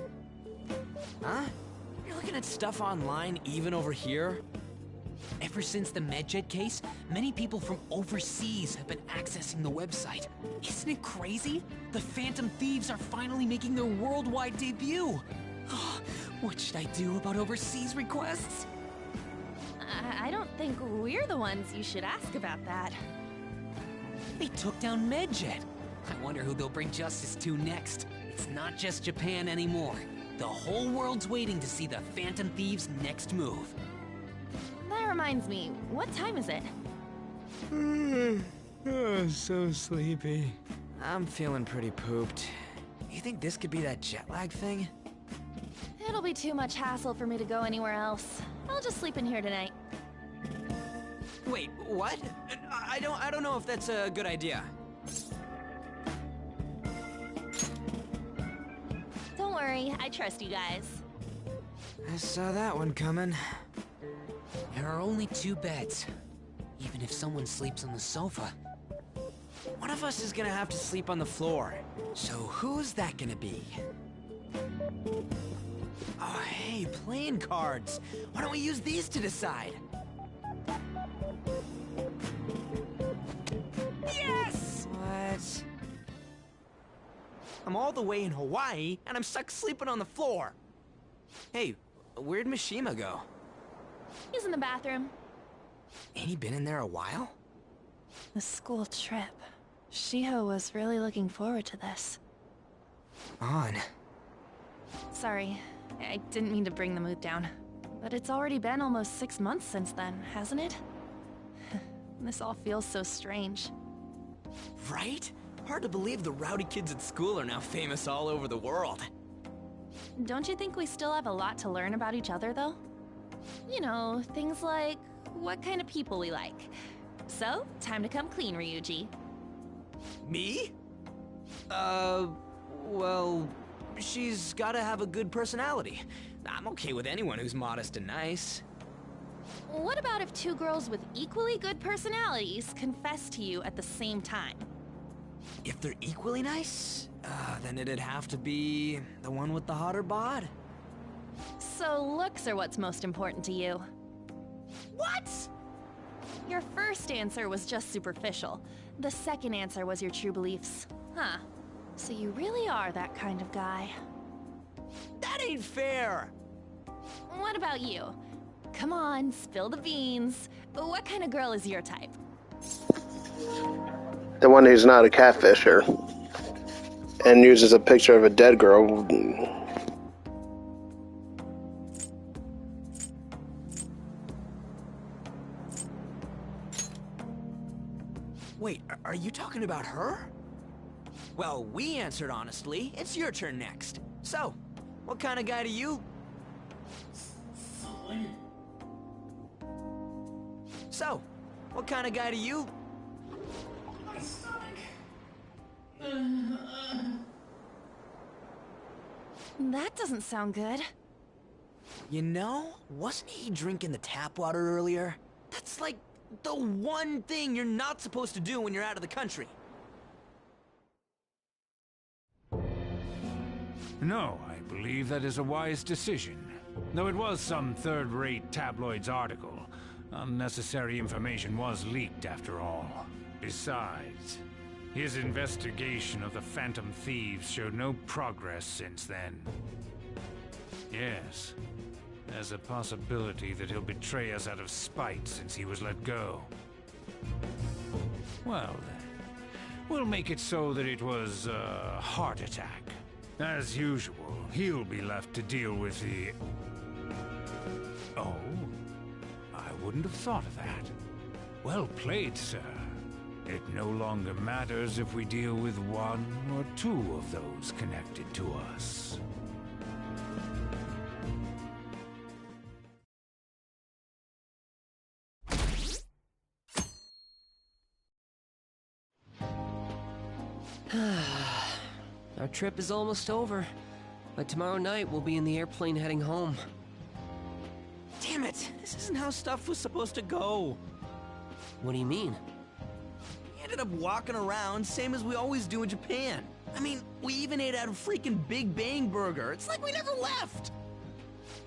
[SPEAKER 4] Huh? You're looking at stuff online even over here? Ever since the MedJet case, many people from overseas have been accessing the website. Isn't it crazy? The Phantom Thieves are finally making their worldwide debut. What should I do about overseas requests?
[SPEAKER 7] I don't think we're the ones you should ask about that.
[SPEAKER 4] They took down MedJet. I wonder who they'll bring justice to next. It's not just Japan anymore. The whole world's waiting to see the Phantom Thieves' next move.
[SPEAKER 7] That reminds me, what time is it?
[SPEAKER 4] Oh, so sleepy. I'm feeling pretty pooped. You think this could be that jet lag thing?
[SPEAKER 7] It'll be too much hassle for me to go anywhere else. I'll just sleep in here tonight.
[SPEAKER 4] Wait, what? I don't know if that's a good idea.
[SPEAKER 7] Don't worry, I trust you guys.
[SPEAKER 4] I saw that one coming. There are only 2 beds. Even if someone sleeps on the sofa, one of us is gonna have to sleep on the floor. So who's that gonna be? Oh, hey, playing cards. Why don't we use these to decide? Yes! What? I'm all the way in Hawaii, and I'm stuck sleeping on the floor. Hey, where'd Mishima go?
[SPEAKER 7] He's in the bathroom.
[SPEAKER 4] Ain't he been in there a while?
[SPEAKER 7] The school trip. Shiho was really looking forward to this.
[SPEAKER 4] On.
[SPEAKER 7] Sorry, I didn't mean to bring the mood down. But it's already been almost 6 months since then, hasn't it? This all feels so strange.
[SPEAKER 4] Right? Hard to believe the rowdy kids at school are now famous all over the world.
[SPEAKER 7] Don't you think we still have a lot to learn about each other, though? You know, things like what kind of people we like. So, time to come clean, Ryuji.
[SPEAKER 4] Me? Well, she's gotta have a good personality. I'm okay with anyone who's modest and nice.
[SPEAKER 7] What about if 2 girls with equally good personalities confess to you at the same time?
[SPEAKER 4] If they're equally nice, then it'd have to be the one with the hotter bod.
[SPEAKER 7] So looks are what's most important to you.
[SPEAKER 4] What?
[SPEAKER 7] Your first answer was just superficial. The second answer was your true beliefs. Huh. So you really are that kind of guy.
[SPEAKER 4] That ain't fair!
[SPEAKER 7] What about you? Come on, spill the beans. What kind of girl is your type?
[SPEAKER 3] The one who's not a catfisher and uses a picture of a dead girl.
[SPEAKER 4] Wait, are you talking about her? Well, we answered honestly. It's your turn next. So, what kind of guy do you... So, what kind of guy do you...
[SPEAKER 7] That doesn't sound good.
[SPEAKER 4] You know, wasn't he drinking the tap water earlier? That's like the one thing you're not supposed to do when you're out of the country.
[SPEAKER 12] No, I believe that is a wise decision. Though it was some third-rate tabloid's article, unnecessary information was leaked after all. Besides, his investigation of the Phantom Thieves showed no progress since then. Yes, there's a possibility that he'll betray us out of spite since he was let go. Well then, we'll make it so that it was a heart attack. As usual, he'll be left to deal with the... Oh, I wouldn't have thought of that. Well played, sir. It no longer matters if we deal with one or two of those connected to us.
[SPEAKER 13] Our trip is almost over. By tomorrow night, we'll be in the airplane heading home.
[SPEAKER 4] Damn it! This isn't how stuff was supposed to go.
[SPEAKER 13] What do you mean?
[SPEAKER 4] We ended up walking around, same as we always do in Japan. I mean, we even ate at a freaking Big Bang Burger. It's like we never left!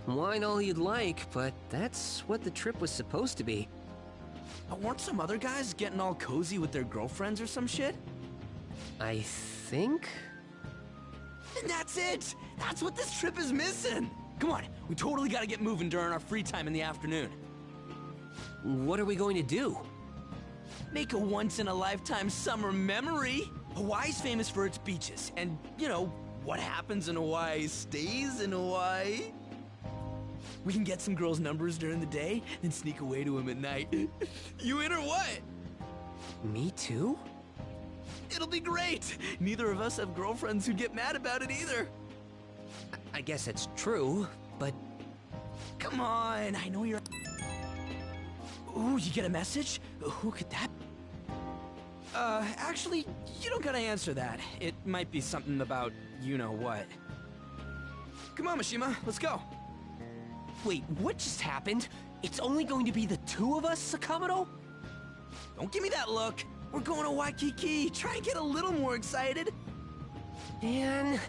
[SPEAKER 13] Wine all you'd like, but that's what the trip was supposed to be.
[SPEAKER 4] Weren't some other guys getting all cozy with their girlfriends or some shit?
[SPEAKER 13] I think?
[SPEAKER 4] And that's it! That's what this trip is missing! Come on, we totally gotta get moving during our free time in the afternoon.
[SPEAKER 13] What are we going to do?
[SPEAKER 4] Make a once-in-a-lifetime summer memory! Hawaii's famous for its beaches, and, you know, what happens in Hawaii stays in Hawaii. We can get some girls' numbers during the day, then sneak away to them at night. You in or what?
[SPEAKER 13] Me too?
[SPEAKER 4] It'll be great! Neither of us have girlfriends who'd get mad about it either.
[SPEAKER 13] I guess that's true, but...
[SPEAKER 4] Come on, I know you're... Ooh, you get a message? Who could that... Actually, you don't gotta answer that. It might be something about you-know-what. Come on, Mishima, let's go.
[SPEAKER 13] Wait, what just happened? It's only going to be the two of us, Sakamoto?
[SPEAKER 4] Don't give me that look. We're going to Waikiki. Try and get a little more excited.
[SPEAKER 13] Man...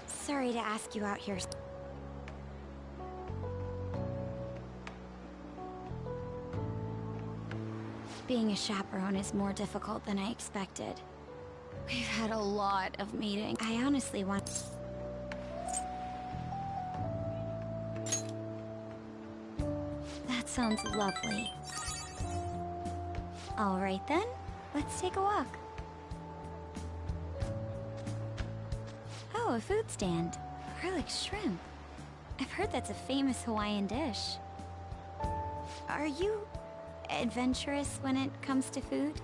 [SPEAKER 8] Sorry to ask you out here. Being a chaperone is more difficult than I expected. We've had a lot of meetings. I honestly want... sounds lovely. All right then, let's take a walk. Oh, a food stand. Garlic shrimp. I've heard that's a famous Hawaiian dish. Are you adventurous when it comes to food?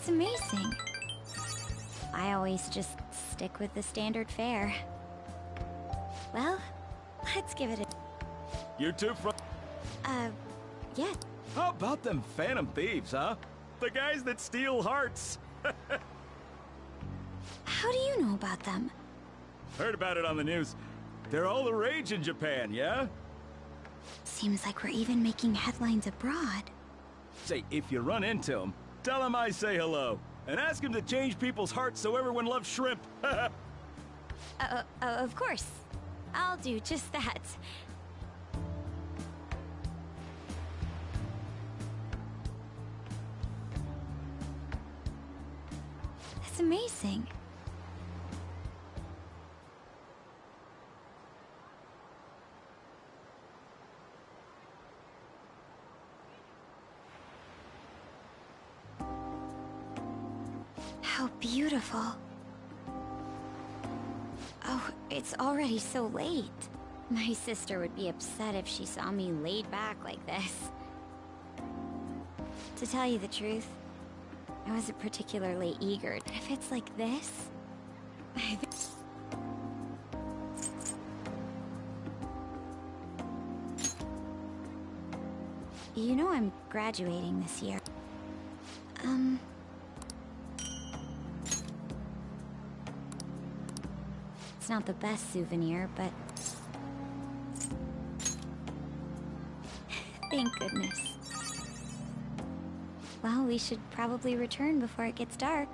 [SPEAKER 8] That's amazing. I always just stick with the standard fare. Well, let's give it a...
[SPEAKER 14] You two from...
[SPEAKER 8] yeah.
[SPEAKER 14] How about them phantom thieves, huh? The guys that steal hearts.
[SPEAKER 8] How do you know about them?
[SPEAKER 14] Heard about it on the news. They're all the rage in Japan, yeah?
[SPEAKER 8] Seems like we're even making headlines abroad.
[SPEAKER 14] Say, if you run into them, tell them I say hello. And ask them to change people's hearts so everyone loves shrimp.
[SPEAKER 8] Of course. I'll do just that. That's amazing. How beautiful. Oh, it's already so late. My sister would be upset if she saw me laid back like this. To tell you the truth, I wasn't particularly eager. If it's like this, you know I'm graduating this year. It's not the best souvenir, but... Thank goodness. Well, we should probably return before it gets dark.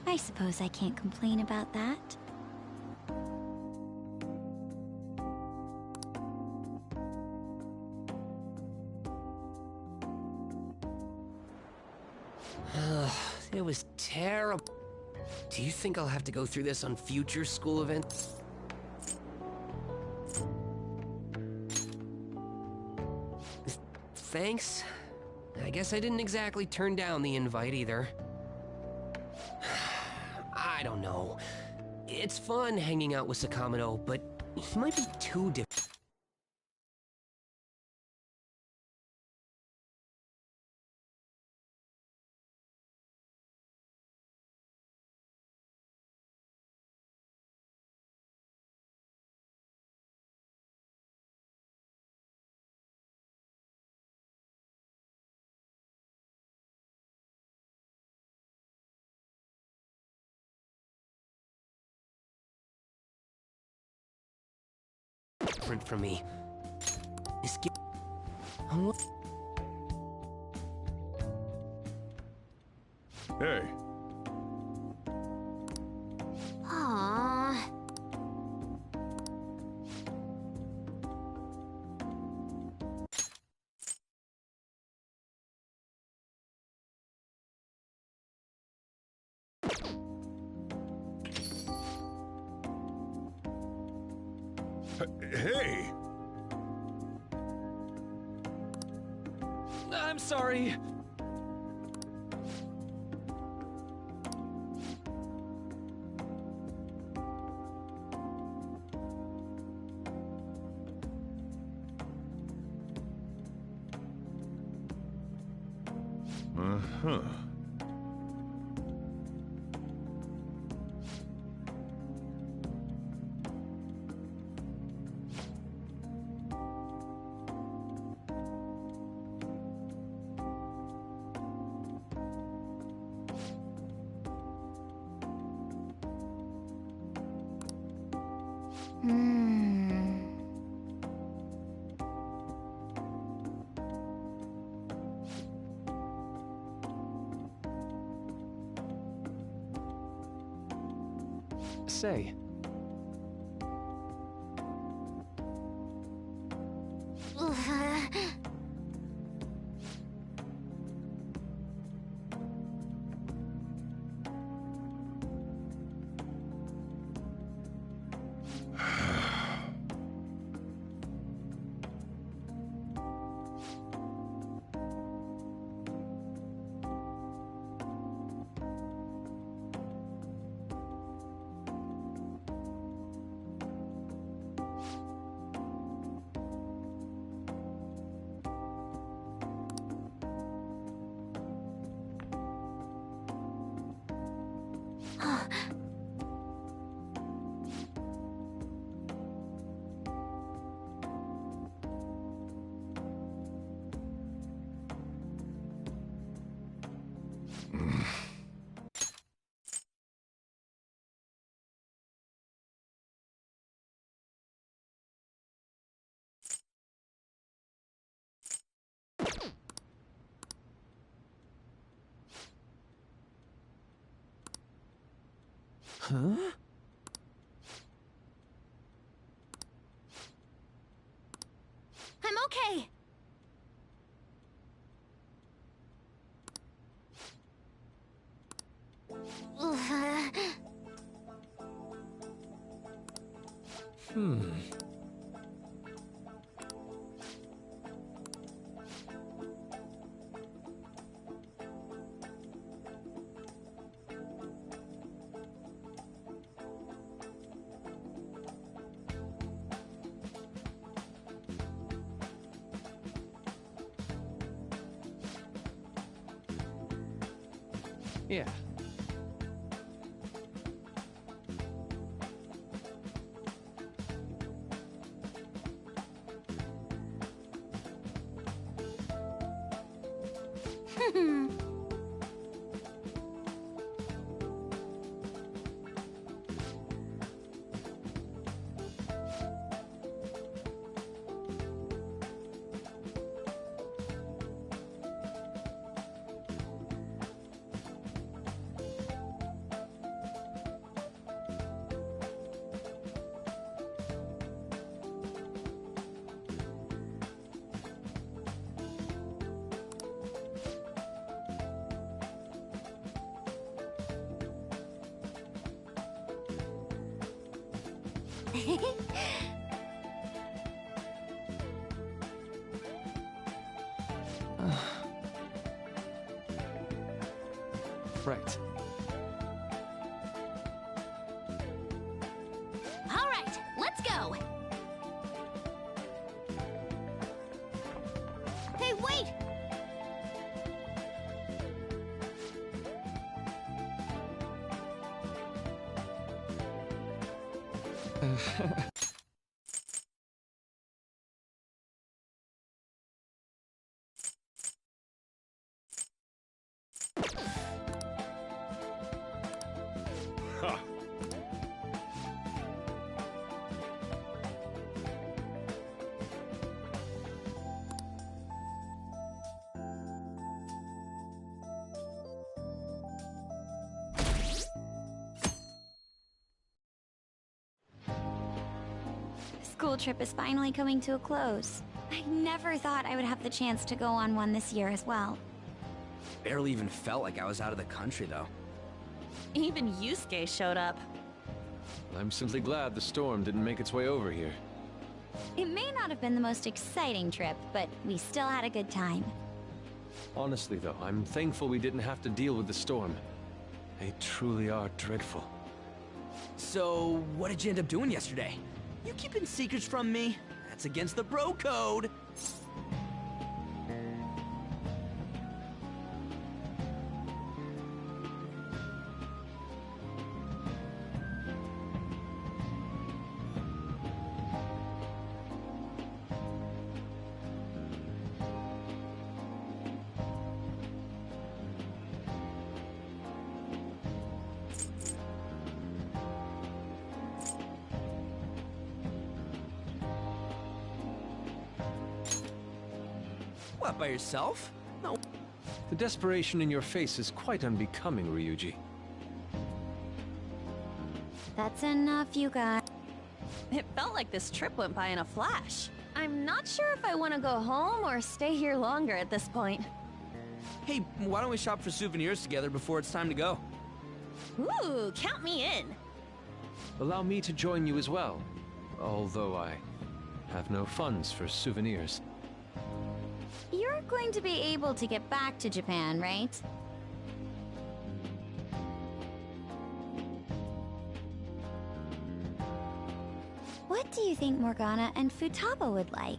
[SPEAKER 8] I suppose I can't complain about that.
[SPEAKER 13] It was terrible. Do you think I'll have to go through this on future school events? Thanks. I guess I didn't exactly turn down the invite either. I don't know. It's fun hanging out with Sakamoto, but he might be too different. From me.
[SPEAKER 6] Hey.
[SPEAKER 11] Aww.
[SPEAKER 6] Hey!
[SPEAKER 13] I'm sorry.
[SPEAKER 6] Uh-huh.
[SPEAKER 9] Say, huh?
[SPEAKER 11] I'm okay.
[SPEAKER 13] Yeah.
[SPEAKER 9] Right.
[SPEAKER 11] All right, let's go. Hey, wait!
[SPEAKER 6] Ha!
[SPEAKER 8] School trip is finally coming to a close. I never thought I would have the chance to go on one this year as well.
[SPEAKER 4] Barely even felt like I was out of the country, though.
[SPEAKER 7] Even Yusuke showed up.
[SPEAKER 9] I'm simply glad the storm didn't make its way over here.
[SPEAKER 8] It may not have been the most exciting trip, but we still had a good time.
[SPEAKER 9] Honestly, though, I'm thankful we didn't have to deal with the storm. They truly are dreadful.
[SPEAKER 4] So, what did you end up doing yesterday? You keeping secrets from me? That's against the bro code. What, by yourself? No.
[SPEAKER 9] The desperation in your face is quite unbecoming, Ryuji.
[SPEAKER 8] That's enough, you guys.
[SPEAKER 7] It felt like this trip went by in a flash. I'm not sure if I want to go home or stay here longer at this point.
[SPEAKER 4] Hey, why don't we shop for souvenirs together before it's time to go?
[SPEAKER 7] Ooh, count me in.
[SPEAKER 9] Allow me to join you as well, although I have no funds for souvenirs.
[SPEAKER 8] You're going to be able to get back to Japan, right? What do you think Morgana and Futaba would like?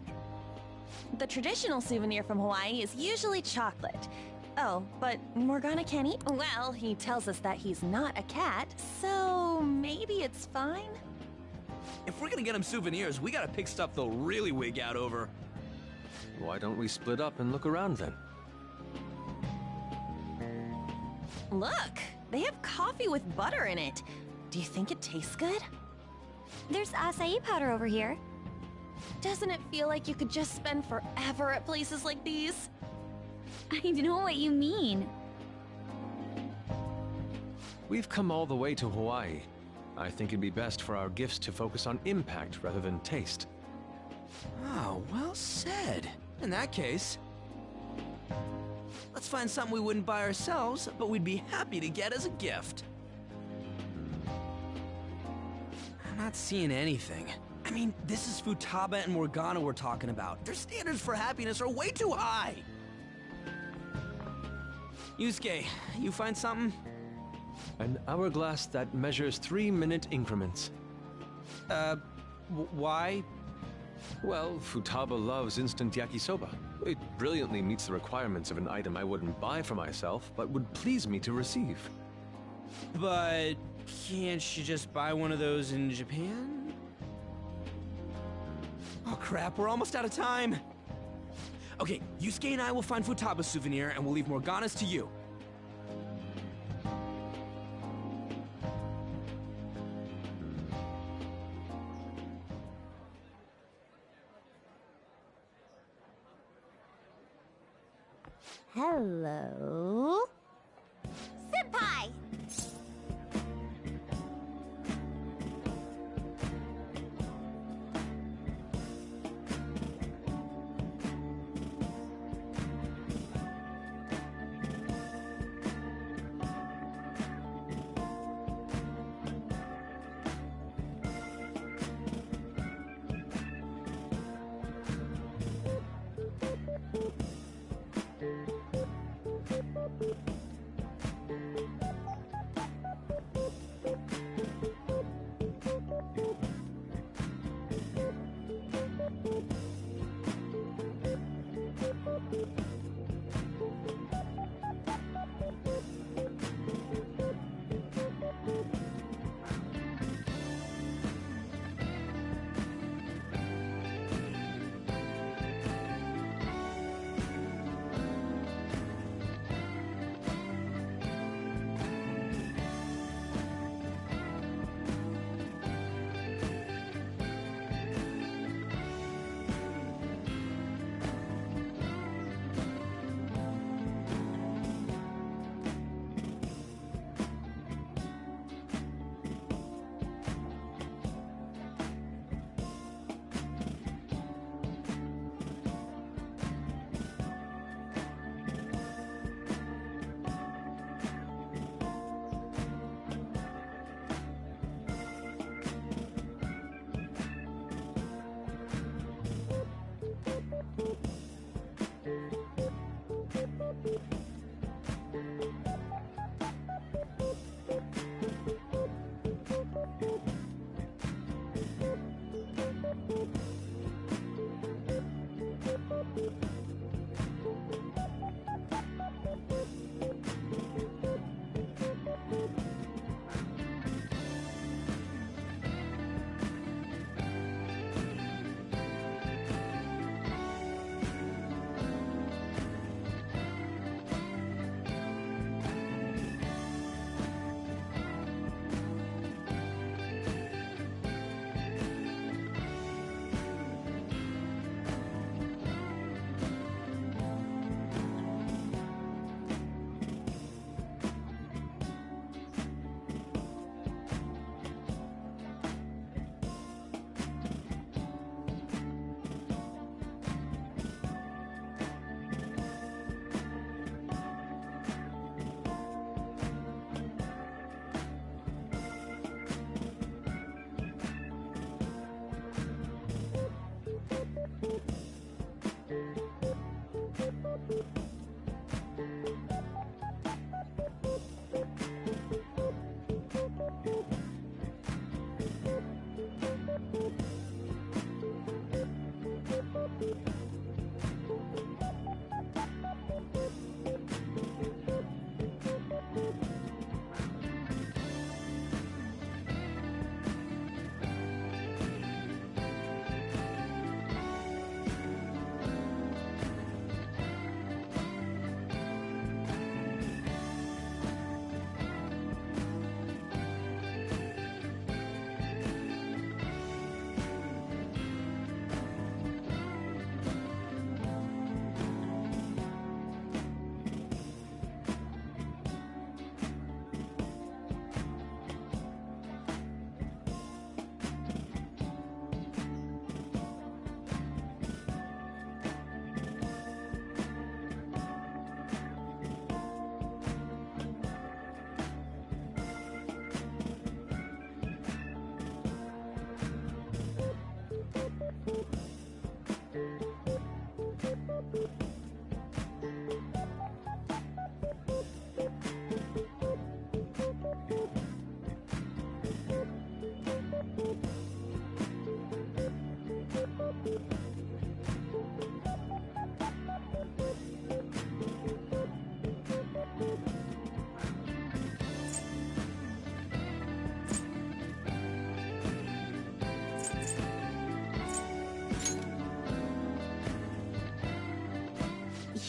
[SPEAKER 7] The traditional souvenir from Hawaii is usually chocolate. Oh, but Morgana can't eat? Well, he tells us that he's not a cat, so maybe it's fine?
[SPEAKER 4] If we're gonna get him souvenirs, we gotta pick stuff they'll really wig out over.
[SPEAKER 9] Why don't we split up and look around then?
[SPEAKER 7] Look, they have coffee with butter in it. Do you think it tastes good?
[SPEAKER 8] There's acai powder over here.
[SPEAKER 7] Doesn't it feel like you could just spend forever at places like these?
[SPEAKER 8] I know what you mean.
[SPEAKER 9] We've come all the way to Hawaii. I think it'd be best for our gifts to focus on impact rather than taste.
[SPEAKER 4] Oh, well said. In that case, let's find something we wouldn't buy ourselves, but we'd be happy to get as a gift. I'm not seeing anything. I mean, this is Futaba and Morgana we're talking about. Their standards for happiness are way too high. Yusuke, you find something?
[SPEAKER 9] An hourglass that measures 3-minute increments.
[SPEAKER 4] Why?
[SPEAKER 9] Well, Futaba loves instant yakisoba. It brilliantly meets the requirements of an item I wouldn't buy for myself, but would please me to receive.
[SPEAKER 4] But can't you just buy one of those in Japan? Oh crap, we're almost out of time. Okay, Yusuke and I will find Futaba's souvenir and we'll leave Morgana's to you.
[SPEAKER 11] Hello? Senpai!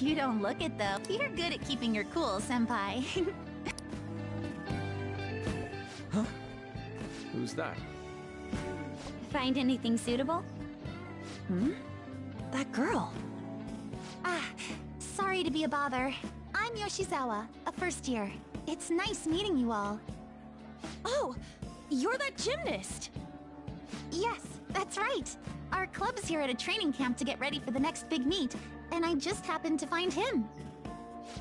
[SPEAKER 11] You don't look it, though. You're good at keeping your cool, senpai.
[SPEAKER 9] Huh? Who's that?
[SPEAKER 8] Find anything suitable?
[SPEAKER 7] Hmm? That girl.
[SPEAKER 11] Ah, sorry to be a bother. I'm Yoshizawa, a first year. It's nice meeting you all.
[SPEAKER 7] Oh, you're that gymnast!
[SPEAKER 11] Yes, that's right. Our club's here at a training camp to get ready for the next big meet, and I just happened to find him.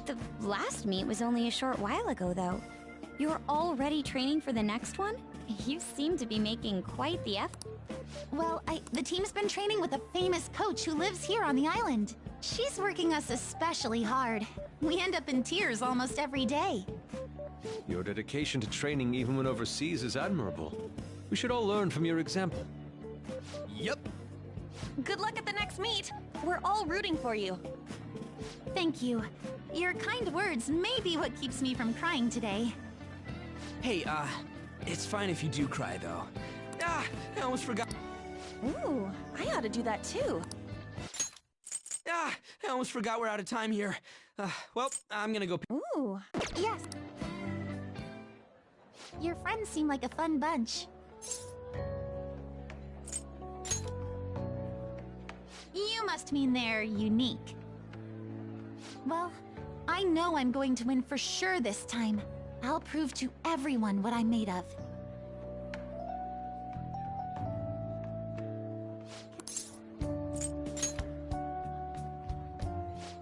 [SPEAKER 8] The last meet was only a short while ago, though. You're already training for the next one? You seem to be making quite the effort.
[SPEAKER 11] Well, the team's been training with a famous coach who lives here on the island. She's working us especially hard. We end up in tears almost every day.
[SPEAKER 9] Your dedication to training even when overseas is admirable. We should all learn from your example.
[SPEAKER 13] Yep.
[SPEAKER 7] Good luck at the next meet. We're all rooting for you.
[SPEAKER 11] Thank you. Your kind words may be what keeps me from crying today.
[SPEAKER 13] Hey, it's fine if you do cry, though. Ah, I almost forgot.
[SPEAKER 7] Ooh, I ought to do that too.
[SPEAKER 13] Ah, I almost forgot we're out of time here. Well, I'm gonna go.
[SPEAKER 11] Ooh, yes. Your friends seem like a fun bunch. You must mean they're unique. Well, I know I'm going to win for sure this time. I'll prove to everyone what I'm made of.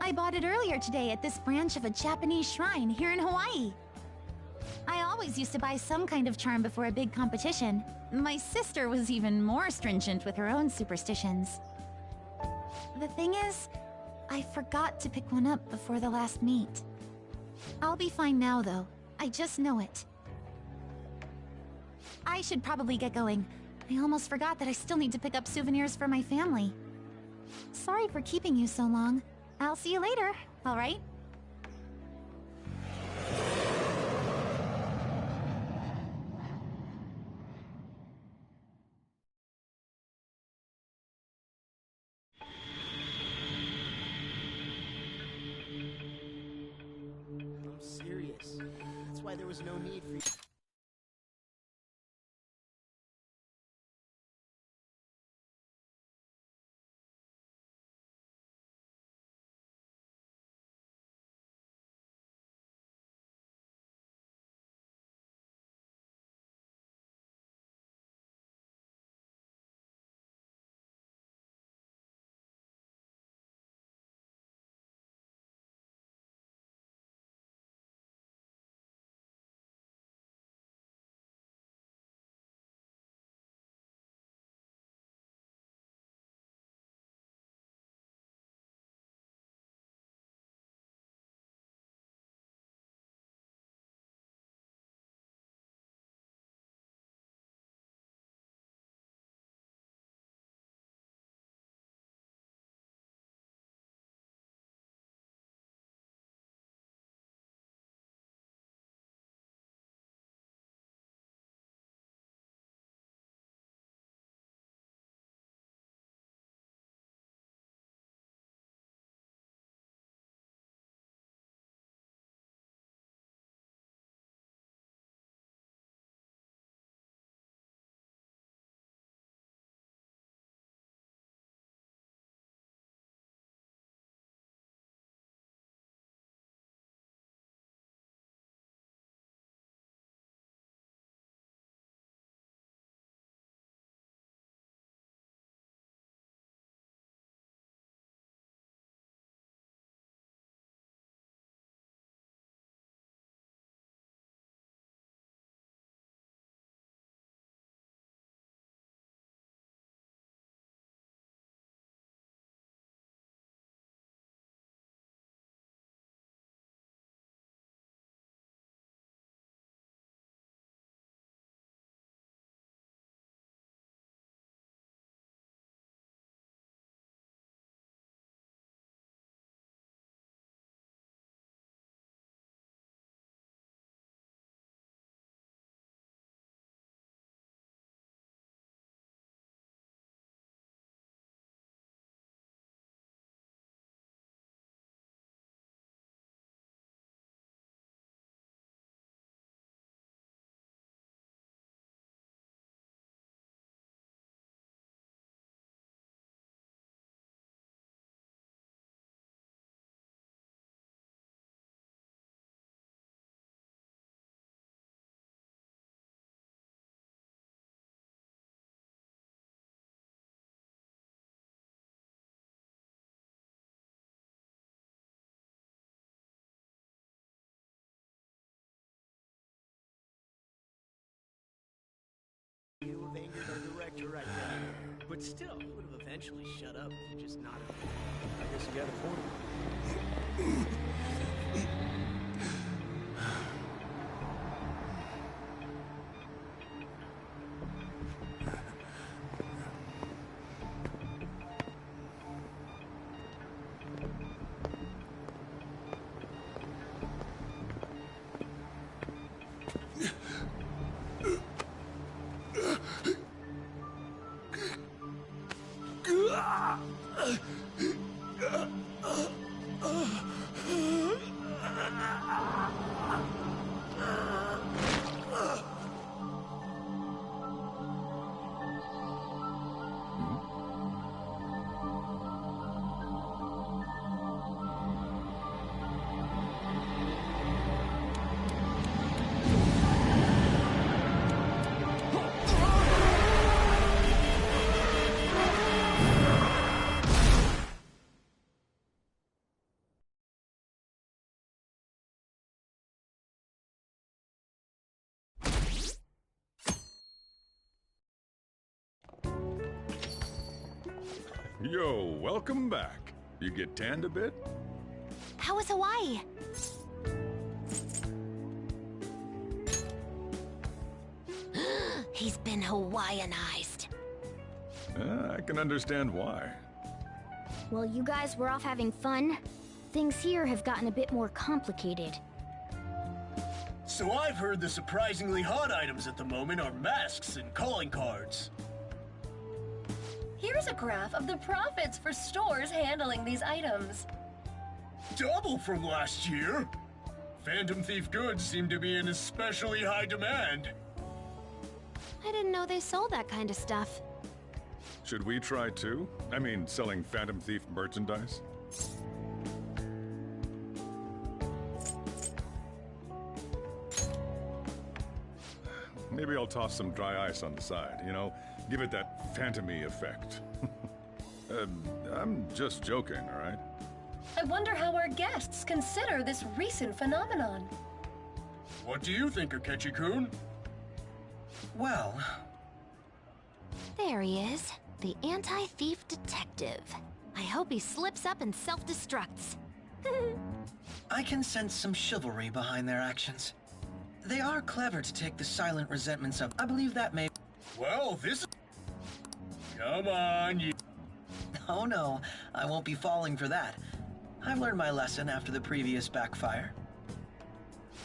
[SPEAKER 11] I bought it earlier today at this branch of a Japanese shrine here in Hawaii. I always used to buy some kind of charm before a big competition. My sister was even more stringent with her own superstitions. The thing is, I forgot to pick one up before the last meet. I'll be fine now, though. I just know it. I should probably get going. I almost forgot that I still need to pick up souvenirs for my family. Sorry for keeping you so long. I'll see you later, all right?
[SPEAKER 15] I'm serious. That's why there was no need for you. You have angered our director right now. But still, he would have eventually shut up if you just nodded.
[SPEAKER 9] I guess you got a point.
[SPEAKER 6] Yo, welcome back. You get tanned a bit?
[SPEAKER 11] How was Hawaii? He's been Hawaiianized.
[SPEAKER 6] I can understand why.
[SPEAKER 8] While you guys were off having fun, things here have gotten a bit more complicated.
[SPEAKER 15] So I've heard the surprisingly hot items at the moment are masks and calling cards.
[SPEAKER 10] Here's a graph of the profits for stores handling these items.
[SPEAKER 15] Double from last year! Phantom Thief goods seem to be in especially high demand.
[SPEAKER 8] I didn't know they sold that kind of stuff.
[SPEAKER 6] Should we try too? I mean, selling Phantom Thief merchandise? Maybe I'll toss some dry ice on the side, you know? Give it that phantom-y effect. I'm just joking, all right?
[SPEAKER 10] I wonder how our guests consider this recent phenomenon.
[SPEAKER 15] What do you think, Akechi-kun?
[SPEAKER 16] Well...
[SPEAKER 11] There he is, the anti-thief detective. I hope he slips up and self-destructs.
[SPEAKER 16] I can sense some chivalry behind their actions. They are clever to take the silent resentments of... I believe that may...
[SPEAKER 15] Well, this... Come on, you...
[SPEAKER 16] Oh no, I won't be falling for that. I've learned my lesson after the previous backfire.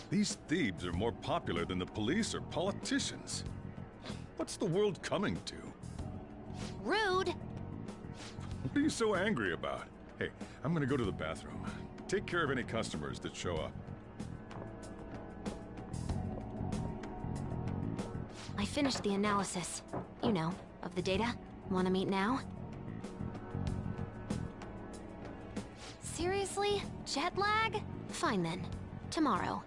[SPEAKER 6] These thieves are more popular than the police or politicians. What's the world coming to?
[SPEAKER 11] Rude!
[SPEAKER 6] What are you so angry about? Hey, I'm gonna go to the bathroom. Take care of any customers that show up.
[SPEAKER 11] I finished the analysis. You know, of the data. Wanna meet now? Seriously? Jet lag? Fine then. Tomorrow.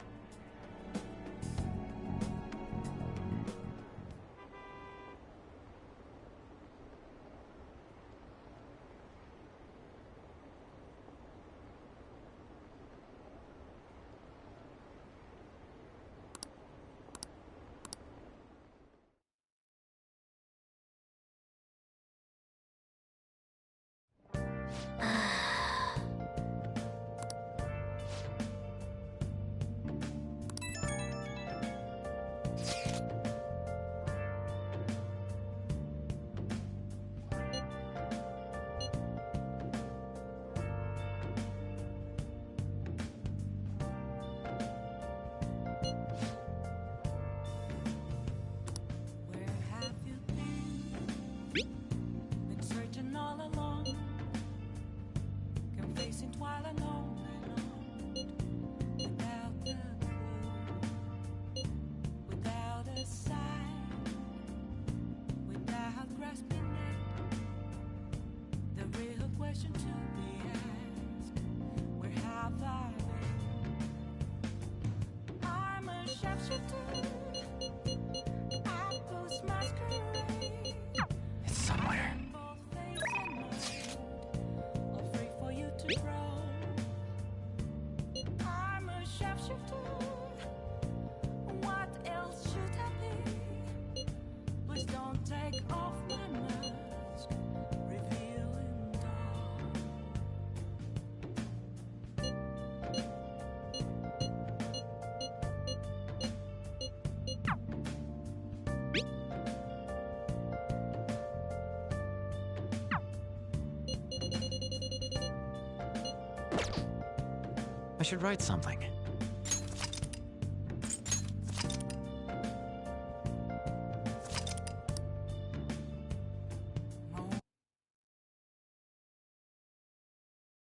[SPEAKER 17] should write something.